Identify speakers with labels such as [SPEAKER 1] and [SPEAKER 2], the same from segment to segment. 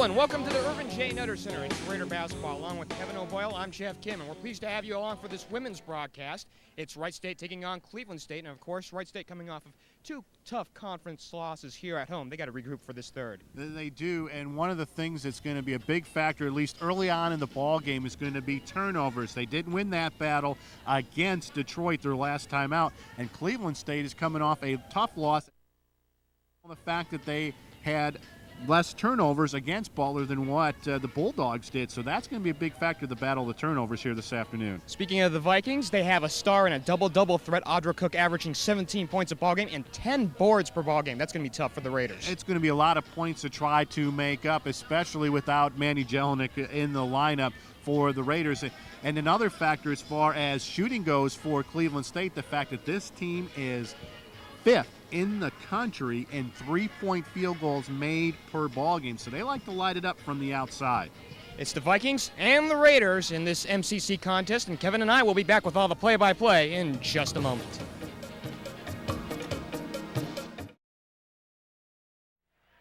[SPEAKER 1] Hello and welcome to the Irvin J. Nutter Center in Raider Basketball. Along with Kevin O'Boyle, I'm Geoff Kim, and we're pleased to have you along for this women's broadcast. It's Wright State taking on Cleveland State, and of course, Wright State coming off of two tough conference losses here at home. They got to regroup for this third.
[SPEAKER 2] They do, and one of the things that's going to be a big factor, at least early on in the ball game, is going to be turnovers. They didn't win that battle against Detroit their last time out, and Cleveland State is coming off a tough loss. The fact that they had less turnovers against Butler than what the Bulldogs did. So that's going to be a big factor of the battle of the turnovers here this afternoon.
[SPEAKER 1] Speaking of the Vikings, they have a star in a double-double threat, Audra Cook, averaging 17 points a ball game and 10 boards per ball game. That's going to be tough for the Raiders.
[SPEAKER 2] It's going to be a lot of points to try to make up, especially without Manny Jelinek in the lineup for the Raiders. And another factor as far as shooting goes for Cleveland State, the fact that this team is fifth in the country in three-point field goals made per ball game. So they like to light it up from the outside.
[SPEAKER 1] It's the Vikings and the Raiders in this MCC contest, and Kevin and I will be back with all the play-by-play in just a moment.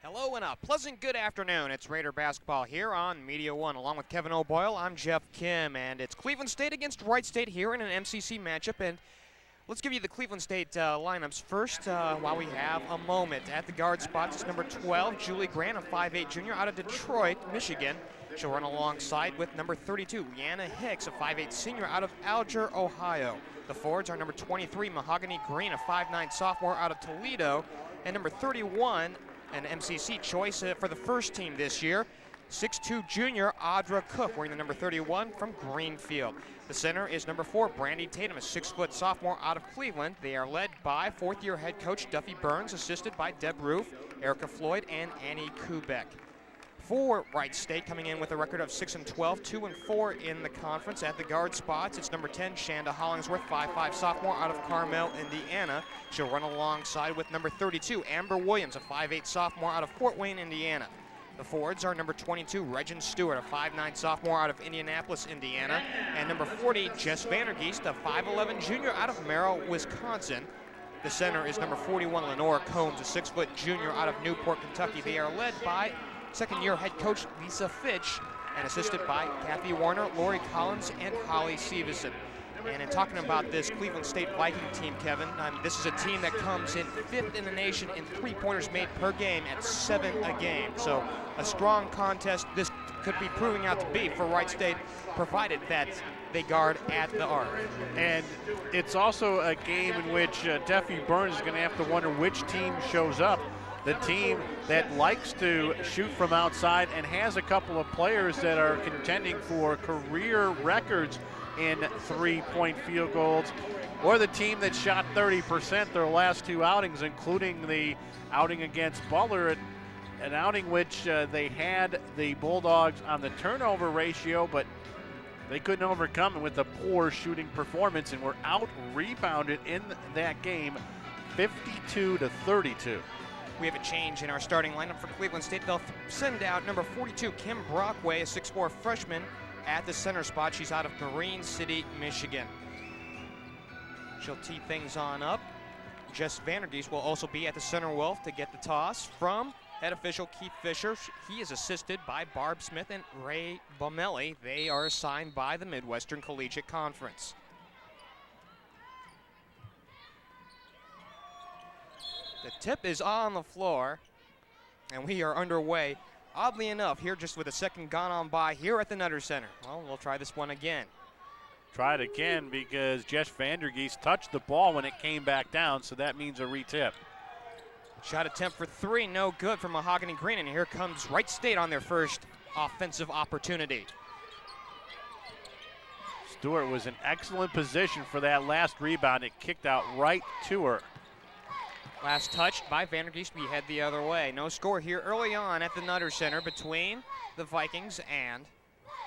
[SPEAKER 1] Hello and a pleasant good afternoon. It's Raider Basketball here on Media One. Along with Kevin O'Boyle, I'm Geoff Kim, and it's Cleveland State against Wright State here in an MCC matchup. And let's give you the Cleveland State lineups first while we have a moment. At the guard spots, it's number 12, Julie Grant, a 5'8 junior out of Detroit, Michigan. She'll run alongside with number 32, LeAnna Hicks, a 5'8 senior out of Alger, Ohio. The forwards are number 23, Mahogany Green, a 5'9 sophomore out of Toledo, and number 31, an MCC choice for the first team this year, 6'2 junior Audra Cook, wearing the number 31 from Greenfield. The center is number 4, Brandy Tatum, a 6-foot sophomore out of Cleveland. They are led by fourth-year head coach Duffy Burns, assisted by Deb Roof, Erica Floyd, and Annie Kubek. For Wright State, coming in with a record of 6-12, 2-4 in the conference. At the guard spots, it's number 10, Shanda Hollingsworth, 5'5 sophomore out of Carmel, Indiana. She'll run alongside with number 32, Amber Williams, a 5'8 sophomore out of Fort Wayne, Indiana. The forwards are number 22, Reggen Stewart, a 5'9 sophomore out of Indianapolis, Indiana, and number 40, Jess Vandergeest, a 5'11 junior out of Merrill, Wisconsin. The center is number 41, Lenora Combs, a 6-foot junior out of Newport, Kentucky. They are led by second-year head coach Lisa Fitch and assisted by Kathy Warner, Lori Collins, and Holly Severson. And in talking about this Cleveland State Viking team, Kevin, this is a team that comes in 5th in the nation in three-pointers made per game at 7 a game. So a strong contest this could be proving out to be for Wright State, provided that they guard at the arc.
[SPEAKER 3] And it's also a game in which Duffy Burns is going to have to wonder which team shows up. The team that likes to shoot from outside and has a couple of players that are contending for career records in three-point field goals, or the team that shot 30% their last two outings, including the outing against Butler, an outing which they had the Bulldogs on the turnover ratio, but they couldn't overcome it with a poor shooting performance and were out-rebounded in that game 52-32.
[SPEAKER 1] We have a change in our starting lineup for Cleveland State. They'll send out number 42, Kim Brockway, a 6'4 freshman, at the center spot. She's out of Marine City, Michigan. She'll tee things on up. Jess Vandergeest will also be at the center wolf to get the toss from head official Keith Fisher. He is assisted by Barb Smith and Ray Bomelli. They are assigned by the Midwestern Collegiate Conference. The tip is on the floor, and we are underway. Oddly enough, here just with a second gone on by here at the Nutter Center. Well, we'll try this one again.
[SPEAKER 3] Try it again because Jess Vandergeest touched the ball when it came back down, so that means a retip.
[SPEAKER 1] Shot attempt for 3, no good for Mahogany Green, and here comes Wright State on their first offensive opportunity.
[SPEAKER 3] Stewart was in excellent position for that last rebound. It kicked out right to her.
[SPEAKER 1] Last touch by Vandergeest, we head the other way. No score here early on at the Nutter Center between the Vikings and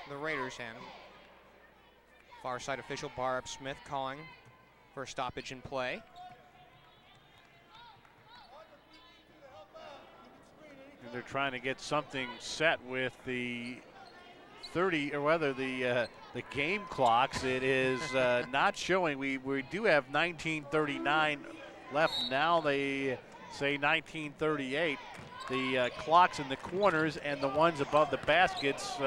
[SPEAKER 1] the Raiders. And far side official Barb Smith calling for a stoppage in play.
[SPEAKER 3] And they're trying to get something set with the 30, or whether the game clocks. It is not showing. We do have 19:39 left. Now they say 1938. The clocks in the corners and the ones above the baskets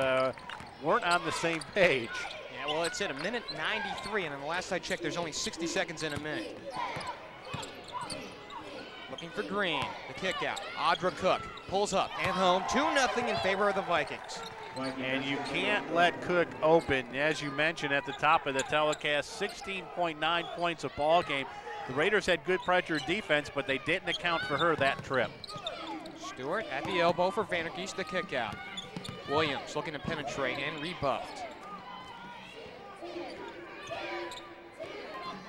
[SPEAKER 3] weren't on the same page.
[SPEAKER 1] Yeah, well, it's at 1:93, and then the last I checked, there's only 60 seconds in a minute. Looking for Green, the kick out. Audra Cook pulls up and home, 2-0 in favor of the Vikings.
[SPEAKER 3] And you can't let Cook open. As you mentioned at the top of the telecast, 16.9 points a ball game. The Raiders had good pressure defense, but they didn't account for her that trip.
[SPEAKER 1] Stewart at the elbow for Vandergeest, the kick out. Williams looking to penetrate and rebuffed.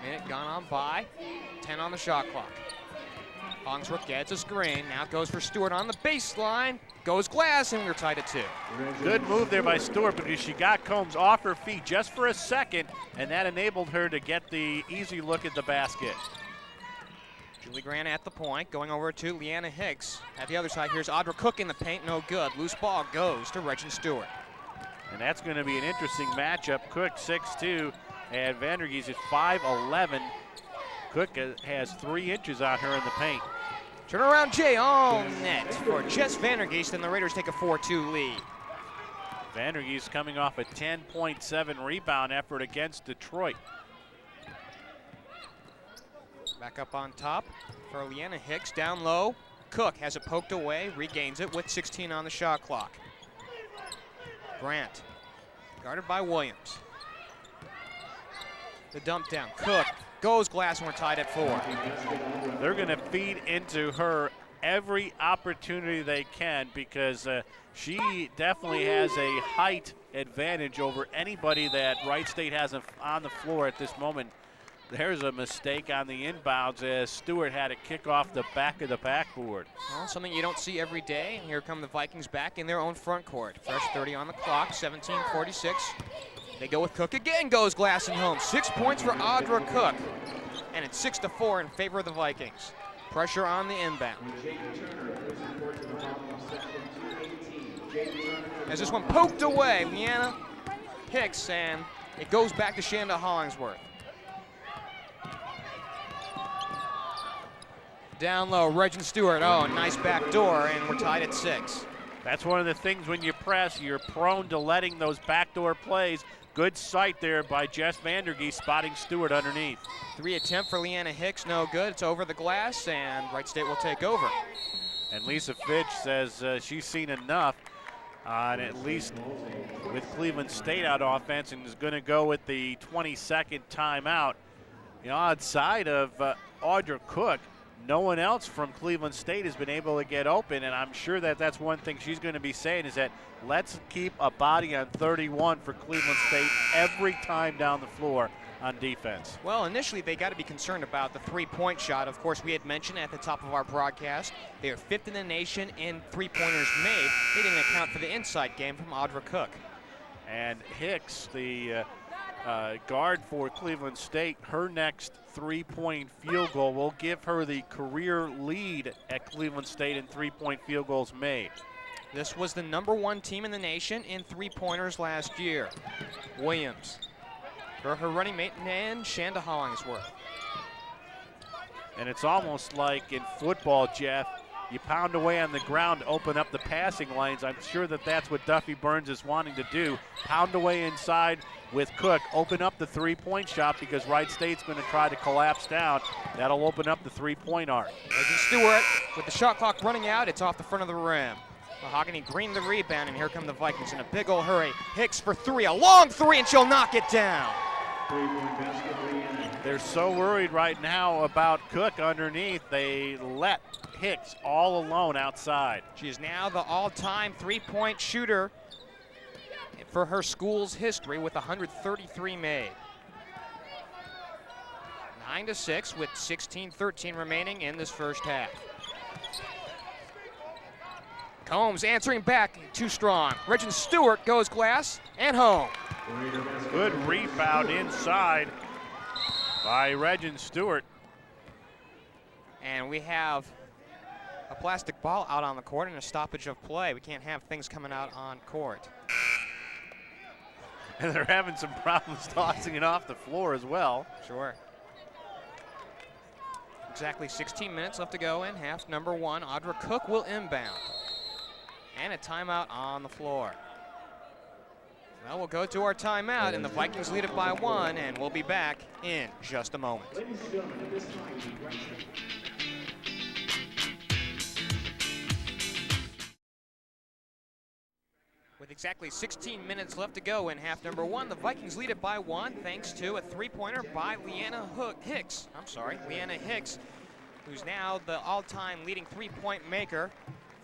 [SPEAKER 1] Minute gone on by, 10 on the shot clock. Hollingsworth gets a screen, now goes for Stewart on the baseline, goes glass, and we're tied at 2.
[SPEAKER 3] Good move there by Stewart because she got Combs off her feet just for a second, and that enabled her to get the easy look at the basket.
[SPEAKER 1] Julie Grant at the point, going over to LeAnna Hicks. At the other side, here's Audra Cook in the paint, no good. Loose ball goes to Reggen Stewart.
[SPEAKER 3] And that's going to be an interesting matchup. Cook 6'2", and Vandergeest is 5'11". Cook has 3 inches on her in the paint.
[SPEAKER 1] Turnaround Jay on net for Jess Vandergeest, and the Raiders take a 4-2 lead.
[SPEAKER 3] Vandergeest coming off a 10.7 rebound effort against Detroit.
[SPEAKER 1] Back up on top for LeAnna Hicks, down low. Cook has it poked away, regains it with 16 on the shot clock. Grant, guarded by Williams. The dump down, Cook goes glass, and we're tied at 4.
[SPEAKER 3] They're going to feed into her every opportunity they can because she definitely has a height advantage over anybody that Wright State has on the floor at this moment. There's a mistake on the inbounds as Stewart had a kick off the back of the backboard.
[SPEAKER 1] Well, something you don't see every day, and here come the Vikings back in their own front court. Fresh 30 on the clock, 17:46. They go with Cook again, goes glass and home. 6 points for Audra Cook, and it's 6-4 in favor of the Vikings. Pressure on the inbound. As this one poked away, LeAnna Hicks, and it goes back to Shanda Hollingsworth. Down low, Reggen Stewart, oh, nice back door, and we're tied at 6.
[SPEAKER 3] That's one of the things when you press, you're prone to letting those backdoor plays. Good sight there by Jess Vandergeest spotting Stewart underneath.
[SPEAKER 1] 3 attempt for LeAnna Hicks, no good. It's over the glass, and Wright State will take over.
[SPEAKER 3] And Lisa Fitch says she's seen enough on at least with Cleveland State out offense and is going to go with the 22nd timeout. The odd side of Audra Cook, no one else from Cleveland State has been able to get open, and I'm sure that that's one thing she's going to be saying is that let's keep a body on 31 for Cleveland State every time down the floor on defense.
[SPEAKER 1] Well, initially they got to be concerned about the three-point shot. Of course, we had mentioned at the top of our broadcast, they are 5th in the nation in three-pointers made. They didn't account for the inside game from Audra Cook.
[SPEAKER 3] And Hicks, the guard for Cleveland State, her next three-point field goal will give her the career lead at Cleveland State in three-point field goals made.
[SPEAKER 1] This was the #1 team in the nation in three-pointers last year. Williams for her running mate and Shanda Hollingsworth.
[SPEAKER 3] And it's almost like in football, Jeff, you pound away on the ground to open up the passing lanes. I'm sure that that's what Duffy Burns is wanting to do. Pound away inside with Cook, open up the three-point shot because Wright State's going to try to collapse down. That'll open up the three-point arc.
[SPEAKER 1] Reggen Stewart with the shot clock running out. It's off the front of the rim. Mahogany Green the rebound, and here come the Vikings in a big old hurry. Hicks for 3, a long 3, and she'll knock it down.
[SPEAKER 3] They're so worried right now about Cook underneath. They let Hicks all alone outside.
[SPEAKER 1] She is now the all-time three-point shooter for her school's history with 133 made. 9-6 with 16:13 remaining in this first half. Combs answering back, too strong. Reggen Stewart goes glass and home.
[SPEAKER 3] Good rebound inside by Reggen Stewart.
[SPEAKER 1] And we have a plastic ball out on the court and a stoppage of play. We can't have things coming out on court.
[SPEAKER 3] And they're having some problems tossing it off the floor as well.
[SPEAKER 1] Sure. exactly 16 minutes left to go in half number one. Audra Cook will inbound. And a timeout on the floor. Well, we'll go to our timeout, and the Vikings lead it by 1, and we'll be back in just a moment. With exactly 16 minutes left to go in half number one, the Vikings lead it by 1 thanks to a three-pointer by LeAnna Hicks. LeAnna Hicks, who's now the all-time leading three-point maker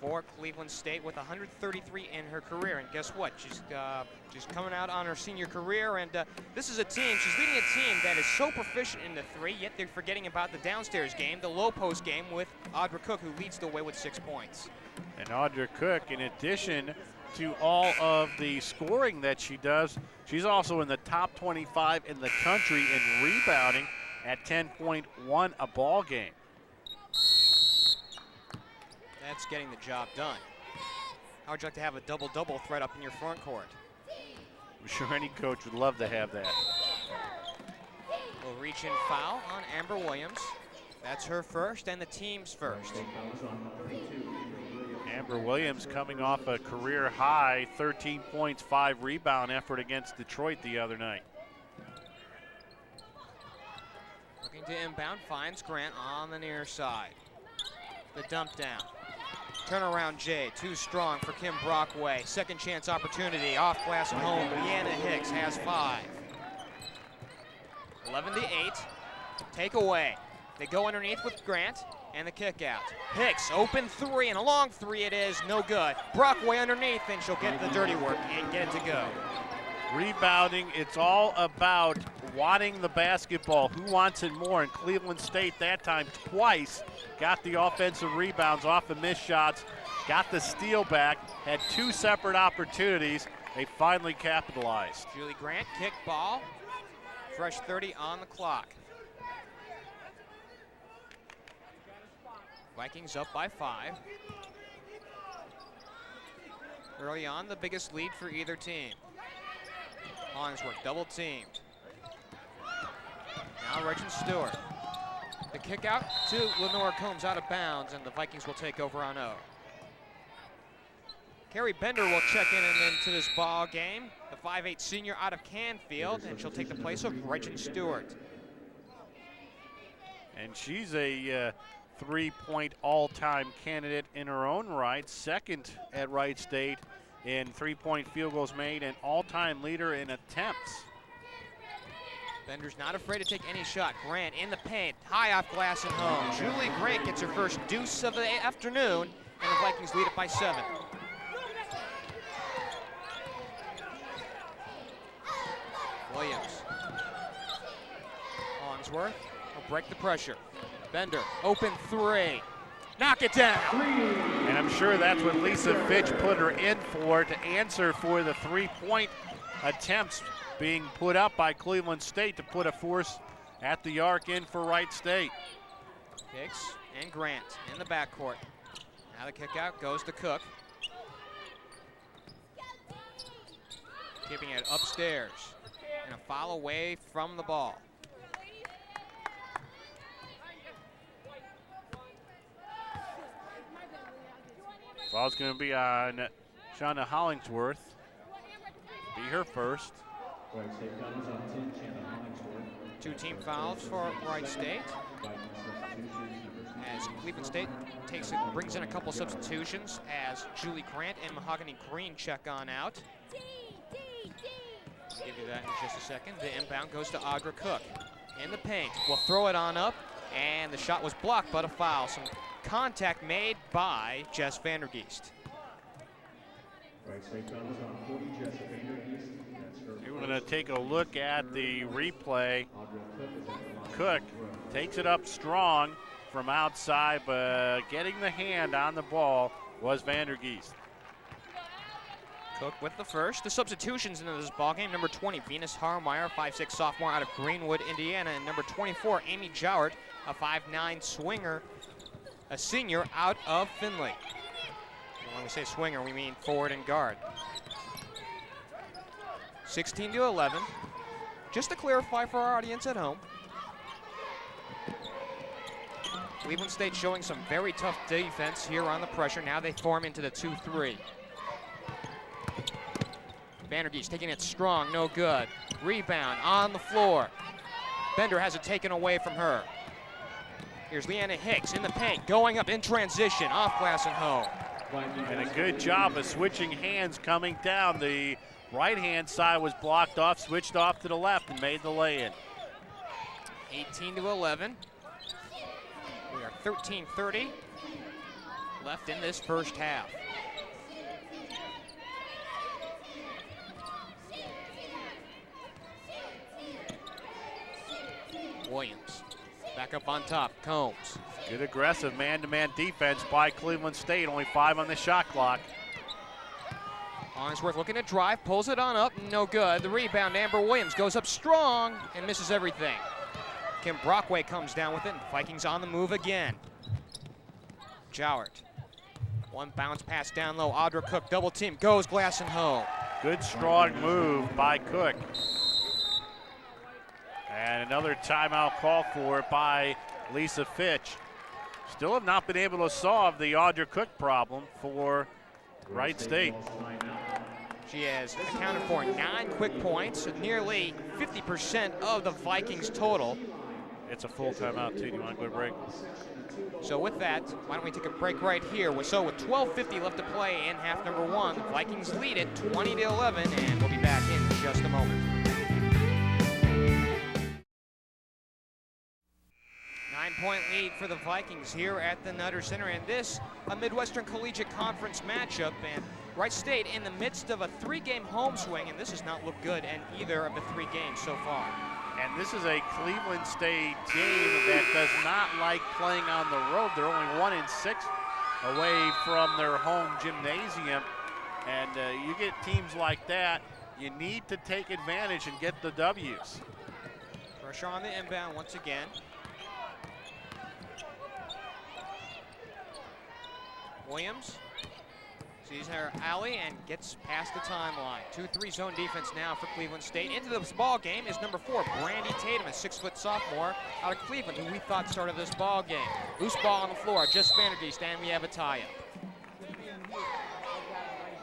[SPEAKER 1] for Cleveland State with 133 in her career. And guess what? She's coming out on her senior career, and this is a team, she's leading a team that is so proficient in the three, yet they're forgetting about the downstairs game, the low post game with Audra Cook, who leads the way with 6 points.
[SPEAKER 3] And Audra Cook, in addition to all of the scoring that she does, she's also in the top 25 in the country in rebounding at 10.1 a ball game.
[SPEAKER 1] That's getting the job done. How would you like to have a double-double threat up in your front court?
[SPEAKER 3] I'm sure any coach would love to have that.
[SPEAKER 1] We'll reach in foul on Amber Williams. That's her first and the team's first.
[SPEAKER 3] Amber Williams coming off a career high 13 points, 5 rebound effort against Detroit the other night.
[SPEAKER 1] Looking to inbound, finds Grant on the near side. The dump down. Turnaround J, too strong for Kim Brockway. Second chance opportunity, off glass at home. LeAnna Hicks has 5. 11-8, takeaway. They go underneath with Grant, and the kick out. Hicks, open 3, and a long 3 it is, no good. Brockway underneath, and she'll get the dirty work and get it to go.
[SPEAKER 3] Rebounding, it's all about wanting the basketball. Who wants it more? And Cleveland State that time twice got the offensive rebounds off the missed shots, got the steal back, had 2 separate opportunities. They finally capitalized.
[SPEAKER 1] Julie Grant, kick ball, fresh 30 on the clock. Vikings up by 5. Early on, the biggest lead for either team. Hollingsworth double teamed. Now Reggen Stewart. The kick out to Lenore Combs out of bounds, and the Vikings will take over on O. Carrie Bender will check in and into this ball game. The 5'8 senior out of Canfield, and she'll take the place of Reggen Stewart.
[SPEAKER 3] And she's a three-point all-time candidate in her own right, second at Wright State in three-point field goals made, and all-time leader in attempts.
[SPEAKER 1] Bender's not afraid to take any shot. Grant in the paint, high off glass and home. Julie Grant gets her first deuce of the afternoon, and the Vikings lead it by 7. Williams. Hollingsworth will break the pressure. Bender, open 3. Knock it down.
[SPEAKER 3] And I'm sure that's what Lisa Fitch put her in for, to answer for the three-point attempts being put up by Cleveland State to put a force at the arc in for Wright State.
[SPEAKER 1] Hicks and Grant in the backcourt. Now the kick out goes to Cook. Keeping it upstairs. And a foul away from the ball.
[SPEAKER 3] Foul's going to be on Shauna Hollingsworth. Be her first.
[SPEAKER 1] Two team fouls for Wright State. As Cleveland State brings in a couple substitutions as Julie Grant and Mahogany Green check on out. I'll give you that in just a second. The inbound goes to Audra Cook. In the paint, we'll throw it on up, and the shot was blocked, but a foul. Some contact made by Jess Vandergeest.
[SPEAKER 3] We're going to take a look at the replay. Cook takes it up strong from outside, but getting the hand on the ball was Vandergeest.
[SPEAKER 1] Cook with the first. The substitutions into this ballgame: number 20, Venus Harmeyer, 5'6 sophomore out of Greenwood, Indiana, and number 24, Amy Jowart, a 5'9 swinger, a senior out of Findlay. And when we say swinger, we mean forward and guard. 16-11. Just to clarify for our audience at home, Cleveland State showing some very tough defense here on the pressure. Now they form into the 2-3. Vandergeest taking it strong, no good. Rebound on the floor. Bender has it taken away from her. Here's LeAnna Hicks in the paint, going up in transition, off glass and home.
[SPEAKER 3] And a good job of switching hands coming down. The right-hand side was blocked off, switched off to the left, and made the lay-in.
[SPEAKER 1] 18-11. We are 13:30 left in this first half. Williams back up on top, Combs.
[SPEAKER 3] Good aggressive man-to-man defense by Cleveland State, only 5 on the shot clock.
[SPEAKER 1] Hollingsworth looking to drive, pulls it on up, no good. The rebound, Amber Williams goes up strong and misses everything. Kim Brockway comes down with it, and Vikings on the move again. Jowett, one bounce pass down low, Audra Cook, double team, goes glass and home.
[SPEAKER 3] Good strong move by Cook. And another timeout call for by Lisa Fitch. Still have not been able to solve the Audra Cook problem for Wright State.
[SPEAKER 1] She has accounted for 9 quick points, nearly 50% of the Vikings total.
[SPEAKER 3] It's a full timeout too. Do you want to go to break?
[SPEAKER 1] So with that, why don't we take a break right here? So with 12:50 left to play in half number 1, the Vikings lead it 20-11, and we'll be back in just a moment. 9-point lead for the Vikings here at the Nutter Center, and this a Midwestern Collegiate Conference matchup, and Wright State in the midst of a 3-game home swing, and this has not looked good in either of the 3 games so far.
[SPEAKER 3] And this is a Cleveland State team that does not like playing on the road. They're only 1-6 away from their home gymnasium, and you get teams like that, you need to take advantage and get the W's.
[SPEAKER 1] Pressure on the inbound once again. Williams sees her alley and gets past the timeline. 2-3 zone defense now for Cleveland State. Into this ball game is number 4, Brandy Tatum, a 6-foot sophomore out of Cleveland, who we thought started this ball game. Loose ball on the floor, just Vandergeest, and we have a tie-up.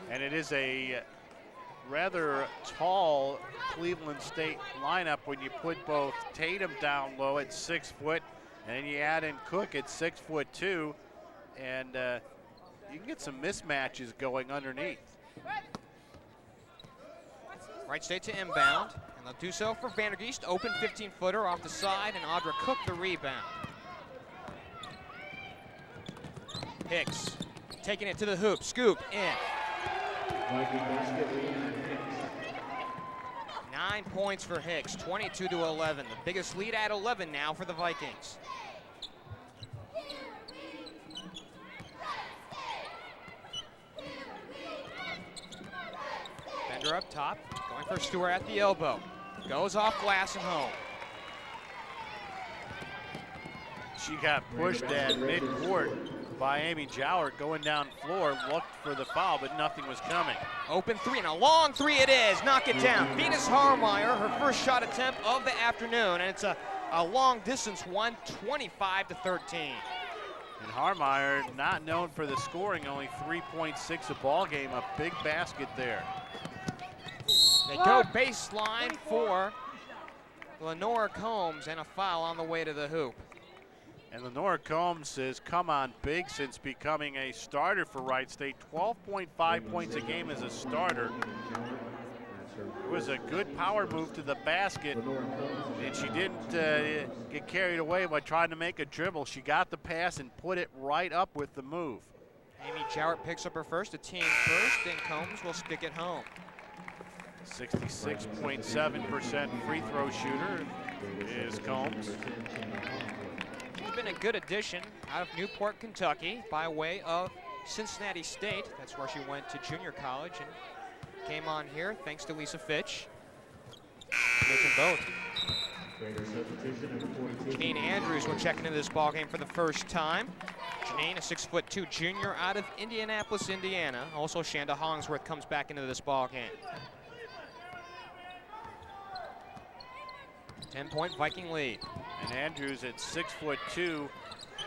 [SPEAKER 3] And it is a rather tall Cleveland State lineup when you put both Tatum down low at 6 foot, and then you add in Cook at 6'2", and you can get some mismatches going underneath.
[SPEAKER 1] Wright State to inbound, and they'll do so for Vandergeest. Open 15-footer off the side, and Audra Cook the rebound. Hicks taking it to the hoop, scoop, in. 9 points for Hicks, 22-11. The biggest lead at 11 now for the Vikings. Bender up top, going for Stewart at the elbow. Goes off glass and home.
[SPEAKER 3] She got pushed at midcourt by Amy Jowett going down floor, looked for the foul, but nothing was coming.
[SPEAKER 1] Open 3, and a long 3 it is. Knock it down. Venus Harmeyer, her first shot attempt of the afternoon, and it's a long distance one, 25-13.
[SPEAKER 3] And Harmeyer, not known for the scoring, only 3.6 a ball game, a big basket there.
[SPEAKER 1] They go baseline for Lenora Combs, and a foul on the way to the hoop.
[SPEAKER 3] And Lenora Combs has come on big since becoming a starter for Wright State. 12.5 points a game as a starter. It was a good power move to the basket, and she didn't get carried away by trying to make a dribble. She got the pass and put it right up with the move.
[SPEAKER 1] Amy Jowett picks up her first, a team first, and Combs will stick it home.
[SPEAKER 3] 66.7% free throw shooter is Combs.
[SPEAKER 1] She's been a good addition out of Newport, Kentucky, by way of Cincinnati State. That's where she went to junior college and came on here thanks to Lisa Fitch. Making both. Janine Andrews will check into this ballgame for the first time. Janine, a 6'2" junior out of Indianapolis, Indiana. Also, Shanda Hollingsworth comes back into this ballgame. 10-point Viking lead.
[SPEAKER 3] And Andrews at 6'2",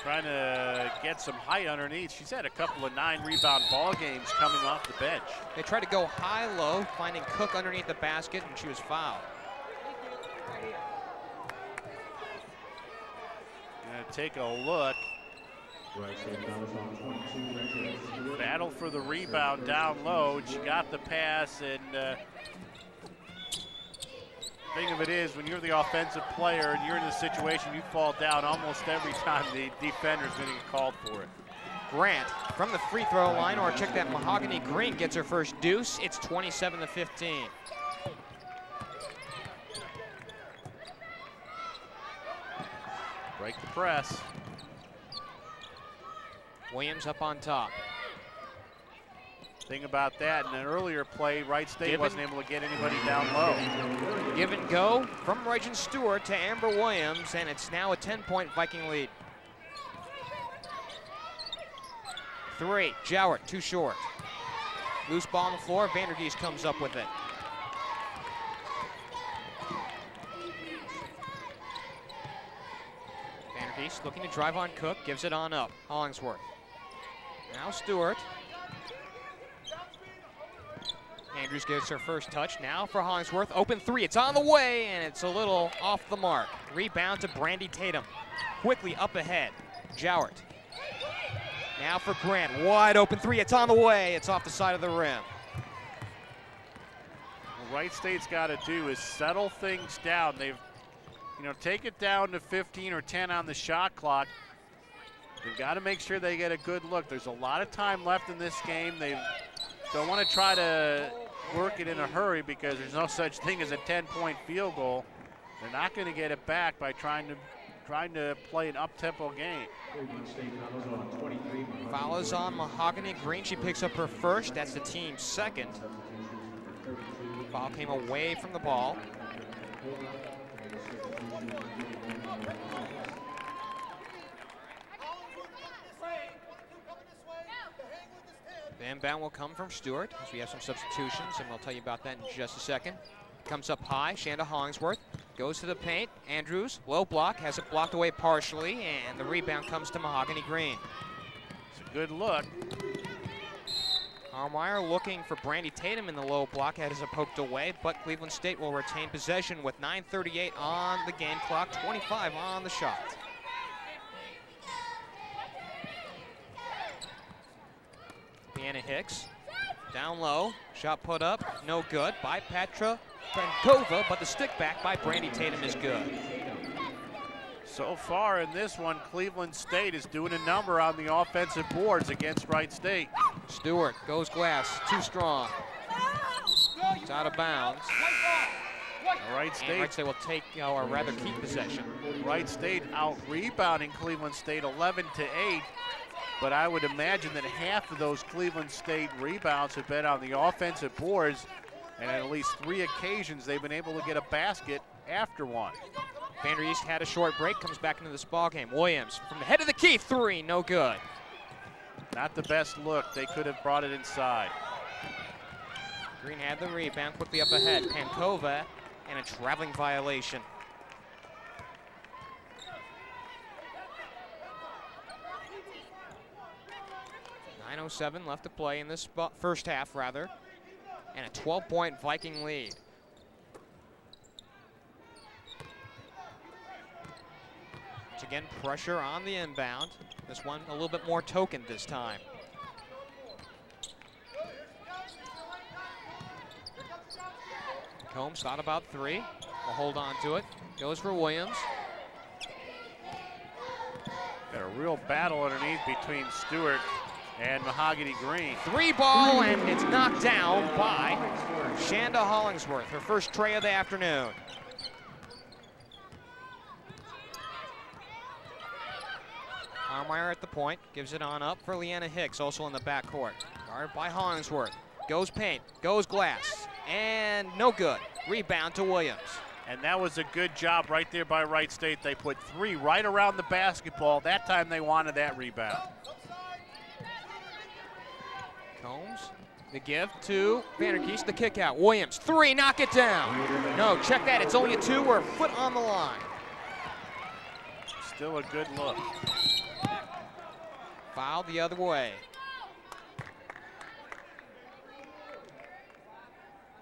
[SPEAKER 3] trying to get some height underneath. She's had a couple of 9-rebound ball games coming off the bench.
[SPEAKER 1] They tried to go high-low, finding Cook underneath the basket, and she was fouled.
[SPEAKER 3] Gonna take a look. Battle for the rebound down low. She got the pass, and thing of it is, when you're the offensive player and you're in this situation, you fall down almost every time the defender's going to get called for it.
[SPEAKER 1] Grant from the free throw line, or check that, Mahogany Green gets her first deuce. It's 27-15.
[SPEAKER 3] Break the press.
[SPEAKER 1] Williams up on top.
[SPEAKER 3] Thing about that, in an earlier play, Wright State wasn't able to get anybody down low.
[SPEAKER 1] Give and go from Reggen Stewart to Amber Williams, and it's now a 10-point Viking lead. 3, Jowett, too short. Loose ball on the floor, Vandergeest comes up with it. Vandergeest looking to drive on Cook, gives it on up, Hollingsworth. Now Stewart. Andrews gets her first touch now for Hollingsworth. Open 3, it's on the way, and it's a little off the mark. Rebound to Brandy Tatum. Quickly up ahead, Jowett. Now for Grant, wide open 3, it's on the way. It's off the side of the rim.
[SPEAKER 3] What Wright State's got to do is settle things down. They've, take it down to 15 or 10 on the shot clock. They've got to make sure they get a good look. There's a lot of time left in this game. They don't want to try to work it in a hurry because there's no such thing as a 10-point field goal. They're not going to get it back by trying to play an up-tempo game.
[SPEAKER 1] Follows on Mahogany Green. She picks up her first. That's the team's second. Foul came away from the ball. The inbound will come from Stewart as we have some substitutions, and we'll tell you about that in just a second. Comes up high, Shanda Hollingsworth goes to the paint. Andrews, low block, has it blocked away partially, and the rebound comes to Mahogany Green.
[SPEAKER 3] It's a good look.
[SPEAKER 1] Armeyer looking for Brandy Tatum in the low block, has it poked away, but Cleveland State will retain possession with 9:38 on the game clock, 25 on the shot. LeAnna Hicks, down low, shot put up, no good by Patra Penkova, but the stick back by Brandy Tatum is good.
[SPEAKER 3] So far in this one, Cleveland State is doing a number on the offensive boards against Wright State.
[SPEAKER 1] Stewart goes glass, too strong. It's out of bounds.
[SPEAKER 3] Wright State
[SPEAKER 1] will take, or rather keep possession.
[SPEAKER 3] Wright State out rebounding Cleveland State 11-8. But I would imagine that half of those Cleveland State rebounds have been on the offensive boards, and on at least 3 occasions they've been able to get a basket after one.
[SPEAKER 1] Vandergeest had a short break, comes back into this ball game. Williams from the head of the key, 3, no good.
[SPEAKER 3] Not the best look. They could have brought it inside.
[SPEAKER 1] Green had the rebound, quickly up ahead. Pankova, and a traveling violation. .07 left to play in this first half, rather, and a 12-point Viking lead. Once again, pressure on the inbound. This one a little bit more token this time. Combs thought about 3. Will hold on to it. Goes for Williams.
[SPEAKER 3] Got a real battle underneath between Stewart and Mahogany Green.
[SPEAKER 1] 3 ball, and it's knocked down by Shanda Hollingsworth, her first tray of the afternoon. Armeyer at the point, gives it on up for LeAnna Hicks, also in the backcourt. Guarded by Hollingsworth, goes paint, goes glass, and no good. Rebound to Williams.
[SPEAKER 3] And that was a good job right there by Wright State. They put 3 right around the basketball. That time they wanted that rebound.
[SPEAKER 1] Combs, the give to Vandergeest, the kick out. Williams, 3, knock it down. No, check that, it's only a 2, we're a foot on the line.
[SPEAKER 3] still a good look.
[SPEAKER 1] Foul the other way.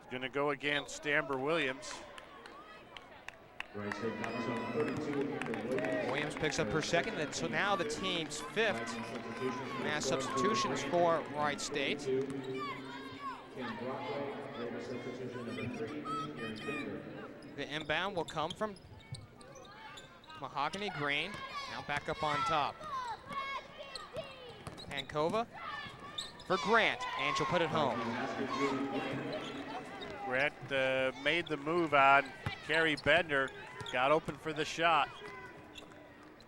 [SPEAKER 3] He's going to go against Amber Williams.
[SPEAKER 1] Williams picks up her second, and so now the team's fifth. Mass substitutions for Wright State. The inbound will come from Mahogany Green. Now back up on top. Pankova for Grant, and she'll put it home.
[SPEAKER 3] Grant made the move on Carrie Bender, got open for the shot.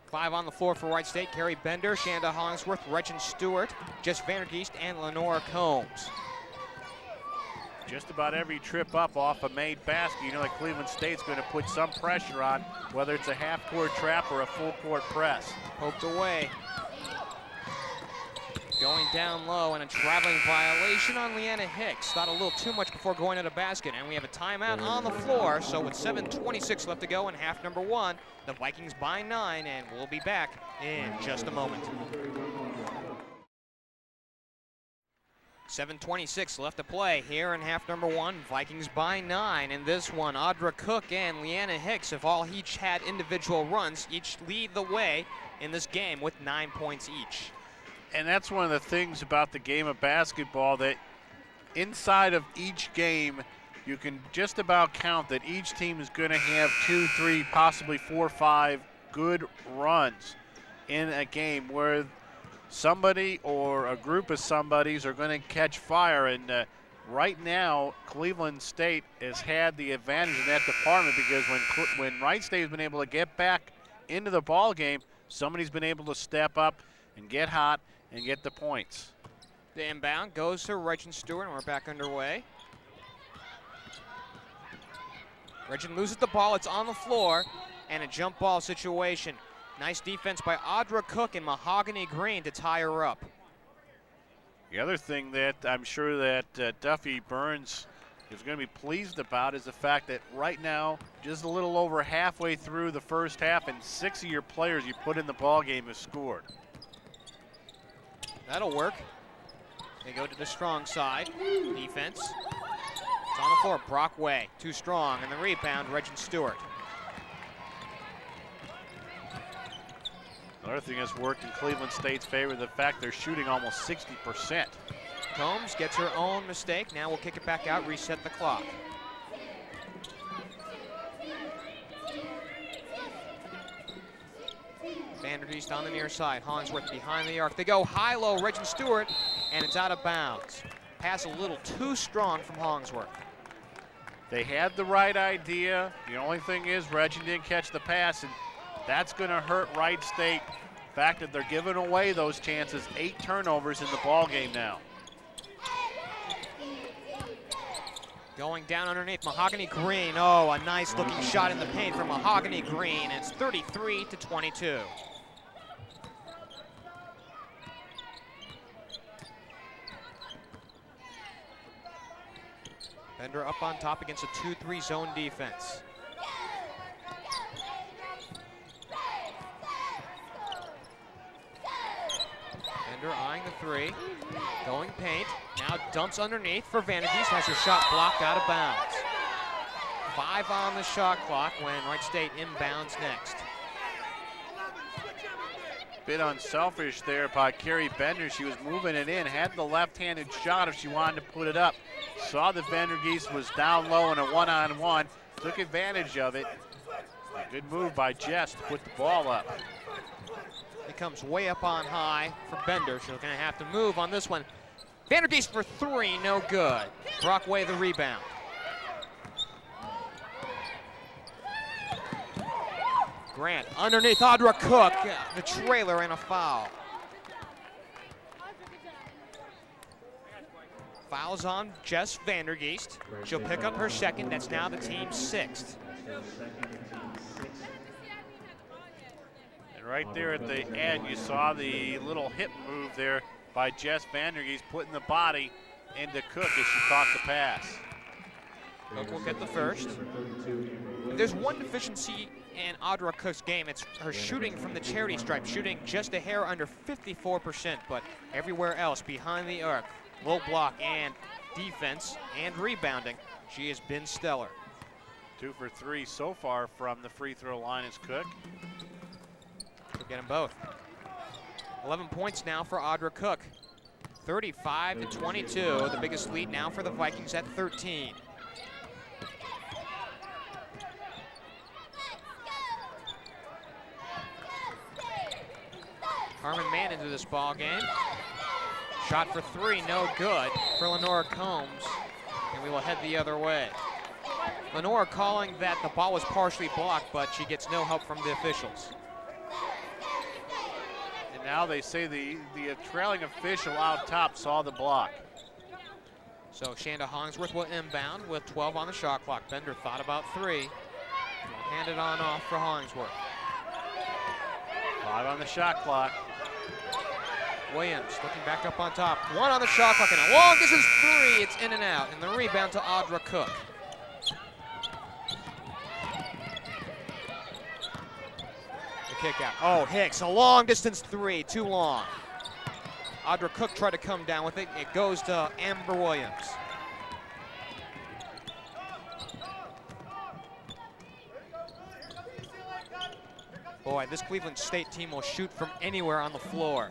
[SPEAKER 1] 5 on the floor for Wright State. Carrie Bender, Shanda Hollingsworth, Reggen Stewart, Jess Vandergeest, and Lenora Combs.
[SPEAKER 3] Just about every trip up off a made basket, you know that Cleveland State's going to put some pressure on, whether it's a half-court trap or a full-court press.
[SPEAKER 1] Poked away. Going down low, and a traveling violation on LeAnna Hicks. Thought a little too much before going at a basket, and we have a timeout on the floor. So with 7:26 left to go in half number 1, the Vikings by 9, and we'll be back in just a moment. 7:26 left to play here in half number 1. Vikings by 9. In this one, Audra Cook and LeAnna Hicks have all each had individual runs, each lead the way in this game with 9 points each.
[SPEAKER 3] And that's one of the things about the game of basketball, that inside of each game, you can just about count that each team is going to have 2, 3, possibly 4, 5 good runs in a game where somebody or a group of somebodies are going to catch fire. And right now, Cleveland State has had the advantage in that department, because when Wright State has been able to get back into the ball game, somebody's been able to step up and get hot and get the points.
[SPEAKER 1] The inbound goes to Reggen Stewart, and we're back underway. Reggen loses the ball, it's on the floor, and a jump ball situation. Nice defense by Audra Cook and Mahogany Green to tie her up.
[SPEAKER 3] The other thing that I'm sure that Duffy Burns is going to be pleased about is the fact that right now, just a little over halfway through the first half, and 6 of your players you put in the ball game have scored.
[SPEAKER 1] That'll work. They go to the strong side. Defense. It's on the floor. Brockway, too strong, and the rebound, Reggen Stewart.
[SPEAKER 3] Another thing that's worked in Cleveland State's favor, the fact they're shooting almost 60%.
[SPEAKER 1] Combs gets her own mistake. Now we'll kick it back out, reset the clock. Vandergeest on the near side. Hollingsworth behind the arc. They go high-low, Reggen Stewart, and it's out of bounds. Pass a little too strong from Hollingsworth.
[SPEAKER 3] They had the right idea. The only thing is Reggen didn't catch the pass, and that's going to hurt Wright State. The fact that they're giving away those chances, 8 turnovers in the ball game now.
[SPEAKER 1] Going down underneath, Mahogany Green. Oh, a nice looking shot in the paint from Mahogany Green. It's 33-22. Bender up on top against a 2-3 zone defense. Bender eyeing the 3, going paint, now dumps underneath for Vandergeest, has her shot blocked out of bounds. 5 on the shot clock when Wright State inbounds next.
[SPEAKER 3] Bit unselfish there by Carrie Bender. She was moving it in, had the left-handed shot if she wanted to put it up. Saw that Vandergeest was down low in a one-on-one, took advantage of it. A good move by Jess to put the ball up.
[SPEAKER 1] It comes way up on high for Bender. She's going to have to move on this one. Vandergeest for 3, no good. Brockway the rebound. Grant underneath Audra Cook, the trailer, and a foul. Fouls on Jess Vandergeest. She'll pick up her second. That's now the team's 6th.
[SPEAKER 3] And right there at the end, you saw the little hip move there by Jess Vandergeest, putting the body into Cook as she caught the pass.
[SPEAKER 1] Cook will get the first. If there's one deficiency in Audra Cook's game, it's her shooting from the charity stripe, shooting just a hair under 54%, but everywhere else, behind the arc, low block and defense and rebounding, she has been stellar.
[SPEAKER 3] 2 for 3 so far from the free throw line is Cook.
[SPEAKER 1] We'll get them both. 11 points now for Audra Cook. 35-22, the biggest lead now for the Vikings at 13. Carmen Mann into this ball game. Shot for 3, no good for Lenora Combs, and we will head the other way. Lenora calling that the ball was partially blocked, but she gets no help from the officials.
[SPEAKER 3] And now they say the trailing official out top saw the block.
[SPEAKER 1] So Shanda Hollingsworth will inbound with 12 on the shot clock. Bender thought about 3. Hand it on off for Hollingsworth.
[SPEAKER 3] 5 on the shot clock.
[SPEAKER 1] Williams looking back up on top. 1 on the shot clock and a long distance 3. It's in and out. And the rebound to Audra Cook. The kick out. Oh, Hicks, a long distance 3, too long. Audra Cook tried to come down with it. It goes to Amber Williams. Boy, this Cleveland State team will shoot from anywhere on the floor.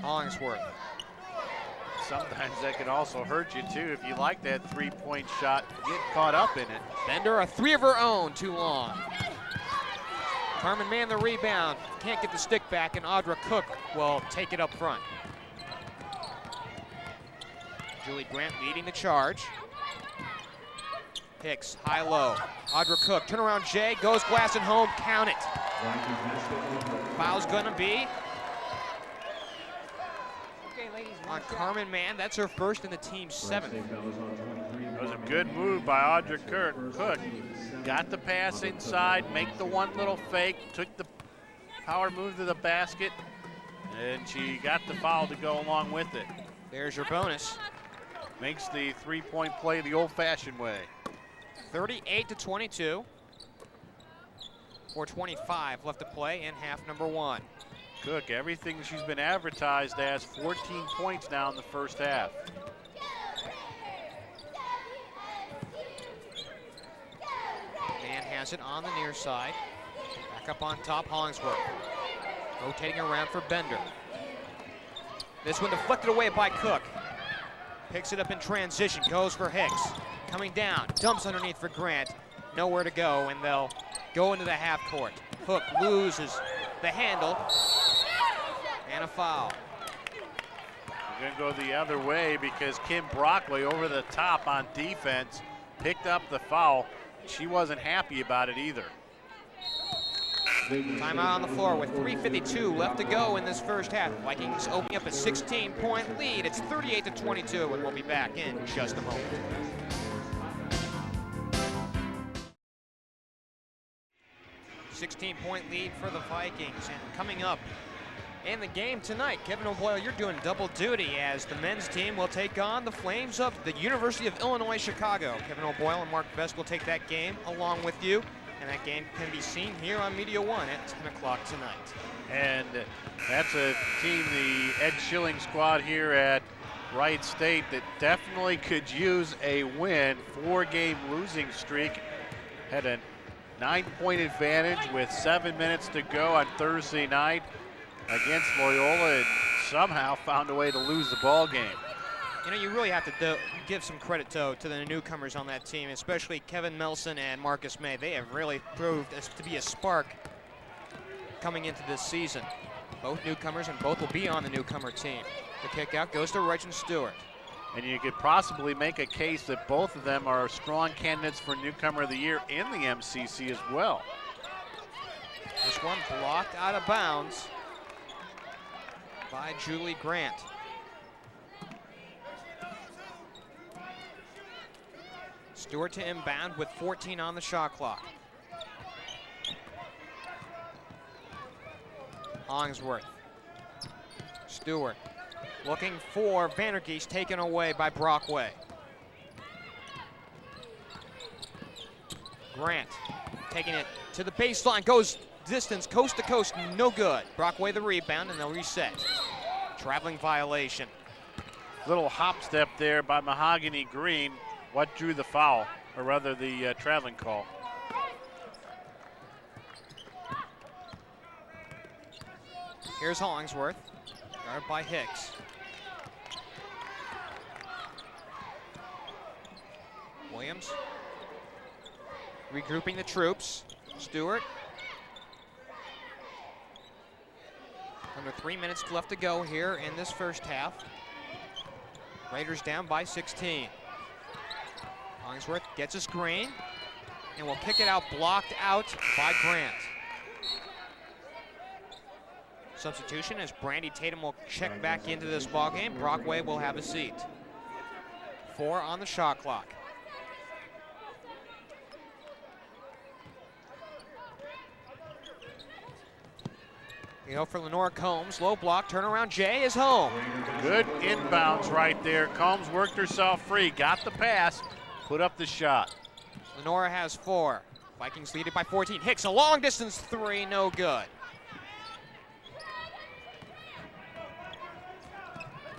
[SPEAKER 1] Hollingsworth.
[SPEAKER 3] Sometimes that can also hurt you too if you like that 3-point shot, get caught up in it.
[SPEAKER 1] Bender, a 3 of her own, too long. Carmen Mann the rebound, can't get the stick back, and Audra Cook will take it up front. Julie Grant leading the charge. Hicks, high-low. Audra Cook, turnaround J, goes glass and home, count it. Foul's gonna be on Carmen Mann. That's her first in the team's 7th.
[SPEAKER 3] It was a good move by Audra Cook. Got the pass inside, make the one little fake, took the power move to the basket, and she got the foul to go along with it.
[SPEAKER 1] There's your bonus.
[SPEAKER 3] Makes the 3-point play the old-fashioned way.
[SPEAKER 1] 38-22. 4:25 left to play in half number 1.
[SPEAKER 3] Cook, everything she's been advertised as, 14 points now in the first half.
[SPEAKER 1] Mann has it on the near side. Back up on top, Hollingsworth. Rotating around for Bender. This one deflected away by Cook. Picks it up in transition, goes for Hicks. Coming down, dumps underneath for Grant. Nowhere to go, and they'll go into the half court. Hook loses the handle, and a foul.
[SPEAKER 3] We're gonna go the other way because Kim Brockley over the top on defense picked up the foul. She wasn't happy about it either.
[SPEAKER 1] Timeout on the floor with 3:52 left to go in this first half. Vikings opening up a 16-point lead. It's 38-22, and we'll be back in just a moment. $16-point lead for the Vikings, and coming up in the game tonight, Kevin O'Boyle, you're doing double duty as the men's team will take on the Flames of the University of Illinois Chicago. Kevin O'Boyle and Mark Best will take that game along with you, and that game can be seen here on Media One at 10 o'clock tonight.
[SPEAKER 3] And that's a team, the Ed Schilling squad here at Wright State, that definitely could use a win. 4-game losing streak. Had a 9-point advantage with 7 minutes to go on Thursday night against Loyola, and somehow found a way to lose the ball game.
[SPEAKER 1] You know, you really have to give some credit to the newcomers on that team, especially Kevin Melson and Marcus May. They have really proved to be a spark coming into this season. Both newcomers, and both will be on the newcomer team. The kick out goes to Reggen Stewart.
[SPEAKER 3] And you could possibly make a case that both of them are strong candidates for Newcomer of the Year in the MCC as well.
[SPEAKER 1] This one blocked out of bounds by Julie Grant. Stewart to inbound with 14 on the shot clock. Hollingsworth. Stewart looking for Vandergeest, taken away by Brockway. Grant taking it to the baseline, goes distance, coast to coast, no good. Brockway the rebound, and they'll reset. Traveling violation.
[SPEAKER 3] Little hop step there by Mahogany Green. What drew the foul, or rather the traveling call?
[SPEAKER 1] Here's Hollingsworth, guarded by Hicks. Williams regrouping the troops. Stewart. Under 3 minutes left to go here in this first half. Raiders down by 16. Hollingsworth gets a screen and will kick it out, blocked out by Grant. Substitution as Brandy Tatum will check back into this ballgame. Brockway will have a seat. 4 on the shot clock. You know, for Lenora Combs, low block, turnaround, Jay is home.
[SPEAKER 3] Good inbounds right there. Combs worked herself free, got the pass, put up the shot.
[SPEAKER 1] Lenora has 4. Vikings lead it by 14. Hicks, a long distance 3, no good.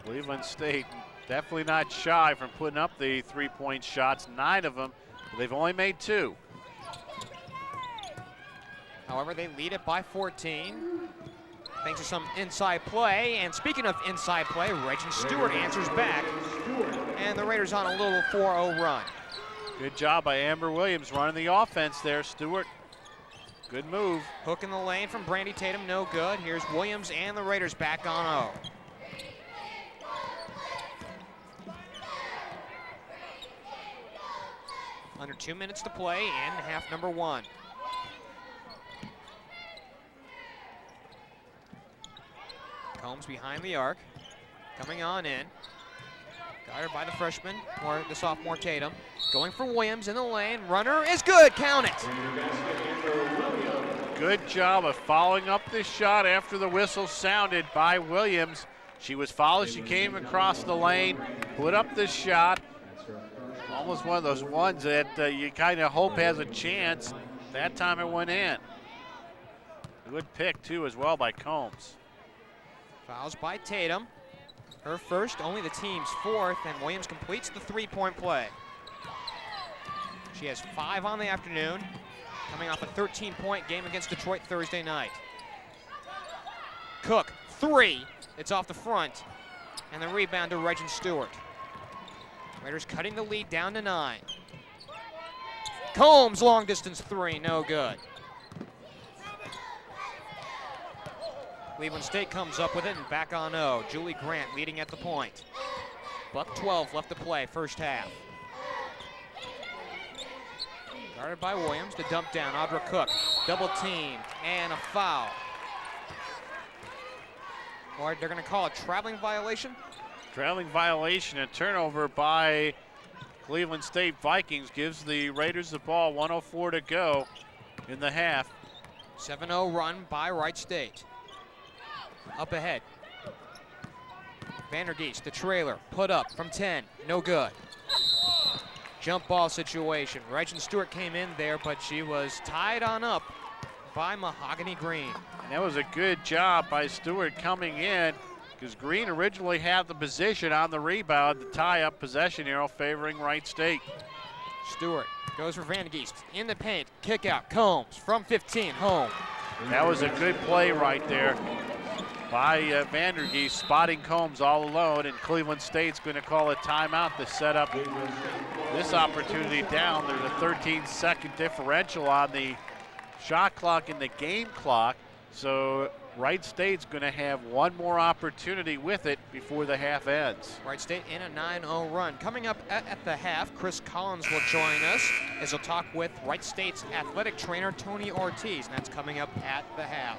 [SPEAKER 3] Cleveland State definitely not shy from putting up the 3-point shots, 9 of them. They've only made 2.
[SPEAKER 1] However, they lead it by 14. Thanks to some inside play. And speaking of inside play, Reggen Stewart answers back. And the Raiders on a little 4-0 run.
[SPEAKER 3] Good job by Amber Williams running the offense there. Stewart, good move.
[SPEAKER 1] Hook in the lane from Brandy Tatum, no good. Here's Williams and the Raiders back on 0. Under 2 minutes to play in half number 1. Combs behind the arc, coming on in. Guarded by the freshman, or the sophomore Tatum. Going for Williams in the lane. Runner is good, count it.
[SPEAKER 3] Good job of following up this shot after the whistle sounded by Williams. She was fouled, she came across the lane, put up this shot. Almost one of those ones that you kind of hope has a chance. That time it went in. Good pick, too, as well by Combs.
[SPEAKER 1] Fouls by Tatum. Her first, only the team's 4th, and Williams completes the 3-point play. She has 5 on the afternoon, coming off a 13-point game against Detroit Thursday night. Cook, 3. It's off the front, and the rebound to Reggen Stewart. Raiders cutting the lead down to 9. Combs, long distance 3, no good. Cleveland State comes up with it and back on 0. Julie Grant leading at the point. Buck 12 left to play, first half. Guarded by Williams, the dump down, Audra Cook. Double team and a foul. Or they're gonna call a traveling violation.
[SPEAKER 3] Traveling violation, a turnover by Cleveland State Vikings gives the Raiders the ball, 1:04 to go in the half.
[SPEAKER 1] 7-0 run by Wright State. Up ahead. Vandergeest, the trailer, put up from 10, no good. Jump ball situation. Reggen Stewart came in there, but she was tied on up by Mahogany Green.
[SPEAKER 3] And that was a good job by Stewart coming in, because Green originally had the position on the rebound, the tie-up possession arrow favoring Wright State.
[SPEAKER 1] Stewart goes for Vandergeest in the paint, kick out, Combs from 15, home.
[SPEAKER 3] That was a good play right there by Vandergeest, spotting Combs all alone, and Cleveland State's going to call a timeout to set up this opportunity down. There's a 13-second differential on the shot clock and the game clock, so Wright State's going to have one more opportunity with it before the half ends.
[SPEAKER 1] Wright State in a 9-0 run. Coming up at the half, Chris Collins will join us as he'll talk with Wright State's athletic trainer, Tony Ortiz, and that's coming up at the half.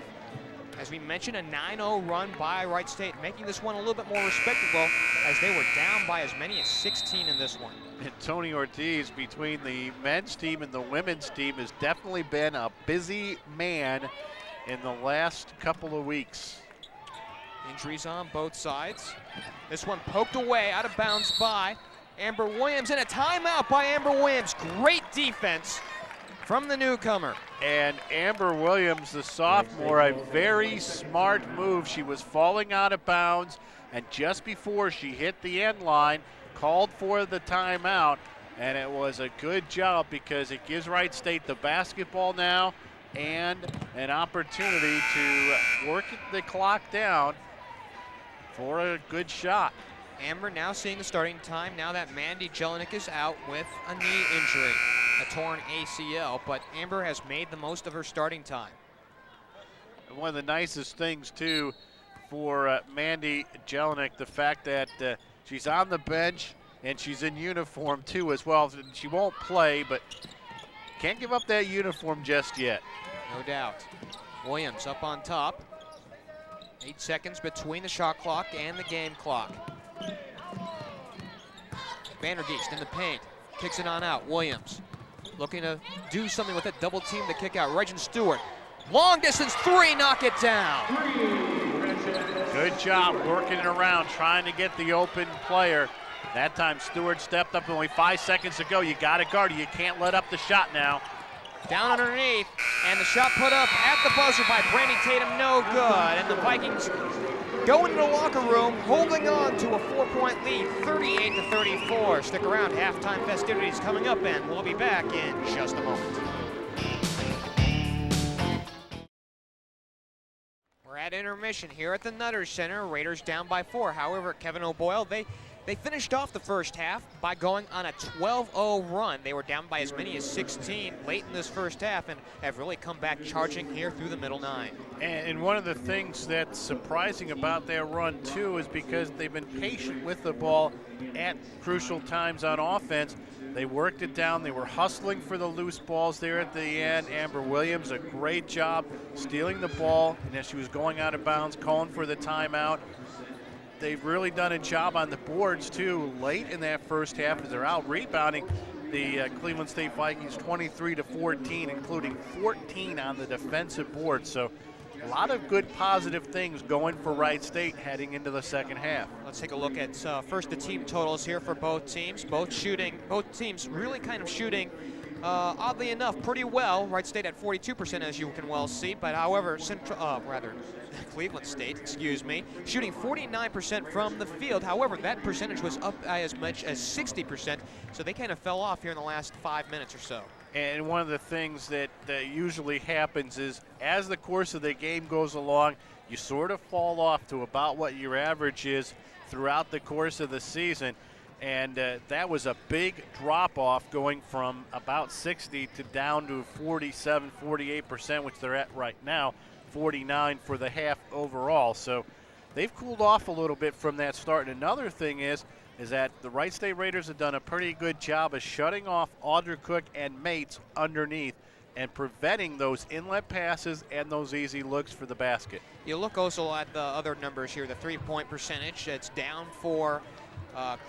[SPEAKER 1] As we mentioned, a 9-0 run by Wright State, making this one a little bit more respectable as they were down by as many as 16 in this one.
[SPEAKER 3] And Tony Ortiz, between the men's team and the women's team, has definitely been a busy man in the last couple of weeks.
[SPEAKER 1] Injuries on both sides. This one poked away, out of bounds by Amber Williams, and a timeout by Amber Williams. Great defense from the newcomer.
[SPEAKER 3] And Amber Williams, the sophomore, a very smart move. She was falling out of bounds, and just before she hit the end line, called for the timeout, and it was a good job because it gives Wright State the basketball now and an opportunity to work the clock down for a good shot.
[SPEAKER 1] Amber now seeing the starting time now that Mandy Jelinek is out with a knee injury, a torn ACL, but Amber has made the most of her starting time.
[SPEAKER 3] And one of the nicest things, too, for Mandy Jelinek, the fact that she's on the bench and she's in uniform, too, as well. She won't play, but can't give up that uniform just yet.
[SPEAKER 1] No doubt. Williams up on top. 8 seconds between the shot clock and the game clock. Vandergeest in the paint, kicks it on out. Williams looking to do something with it, double team the kick out. Reggen Stewart, long distance three, knock it down.
[SPEAKER 3] Good job working it around, trying to get the open player. That time Stewart stepped up, only 5 seconds to go. You got to guard it, you can't let up the shot now.
[SPEAKER 1] Down underneath, and the shot put up at the buzzer by Brandy Tatum, no good. And the Vikings go into the locker room, holding on to a 4-point lead, 38-34. Stick around, halftime festivities coming up, and we'll be back in just a moment. We're at intermission here at the Nutter Center. Raiders down by 4. However, Kevin O'Boyle, they finished off the first half by going on a 12-0 run. They were down by as many as 16 late in this first half and have really come back charging here through the middle 9.
[SPEAKER 3] And one of the things that's surprising about their run, too, is because they've been patient with the ball at crucial times on offense. They worked it down. They were hustling for the loose balls there at the end. Amber Williams, a great job stealing the ball, and as she was going out of bounds, calling for the timeout. They've really done a job on the boards, too, late in that first half as they're out rebounding the Cleveland State Vikings 23-14, including 14 on the defensive board. So a lot of good positive things going for Wright State heading into the second half.
[SPEAKER 1] Let's take a look at first the team totals here for both teams. Both teams really kind of shooting, oddly enough, pretty well. Wright State at 42%, as you can well see, but however, Cleveland State, shooting 49% from the field. However, that percentage was up by as much as 60%, so they kind of fell off here in the last 5 minutes or so.
[SPEAKER 3] And one of the things that usually happens is as the course of the game goes along, you sort of fall off to about what your average is throughout the course of the season. And that was a big drop-off going from about 60 to down to 47, 48%, which they're at right now, 49 for the half overall. So they've cooled off a little bit from that start. And another thing is that the Wright State Raiders have done a pretty good job of shutting off Audra Cook and mates underneath and preventing those inlet passes and those easy looks for the basket.
[SPEAKER 1] You look also at the other numbers here, the three-point percentage. It's down for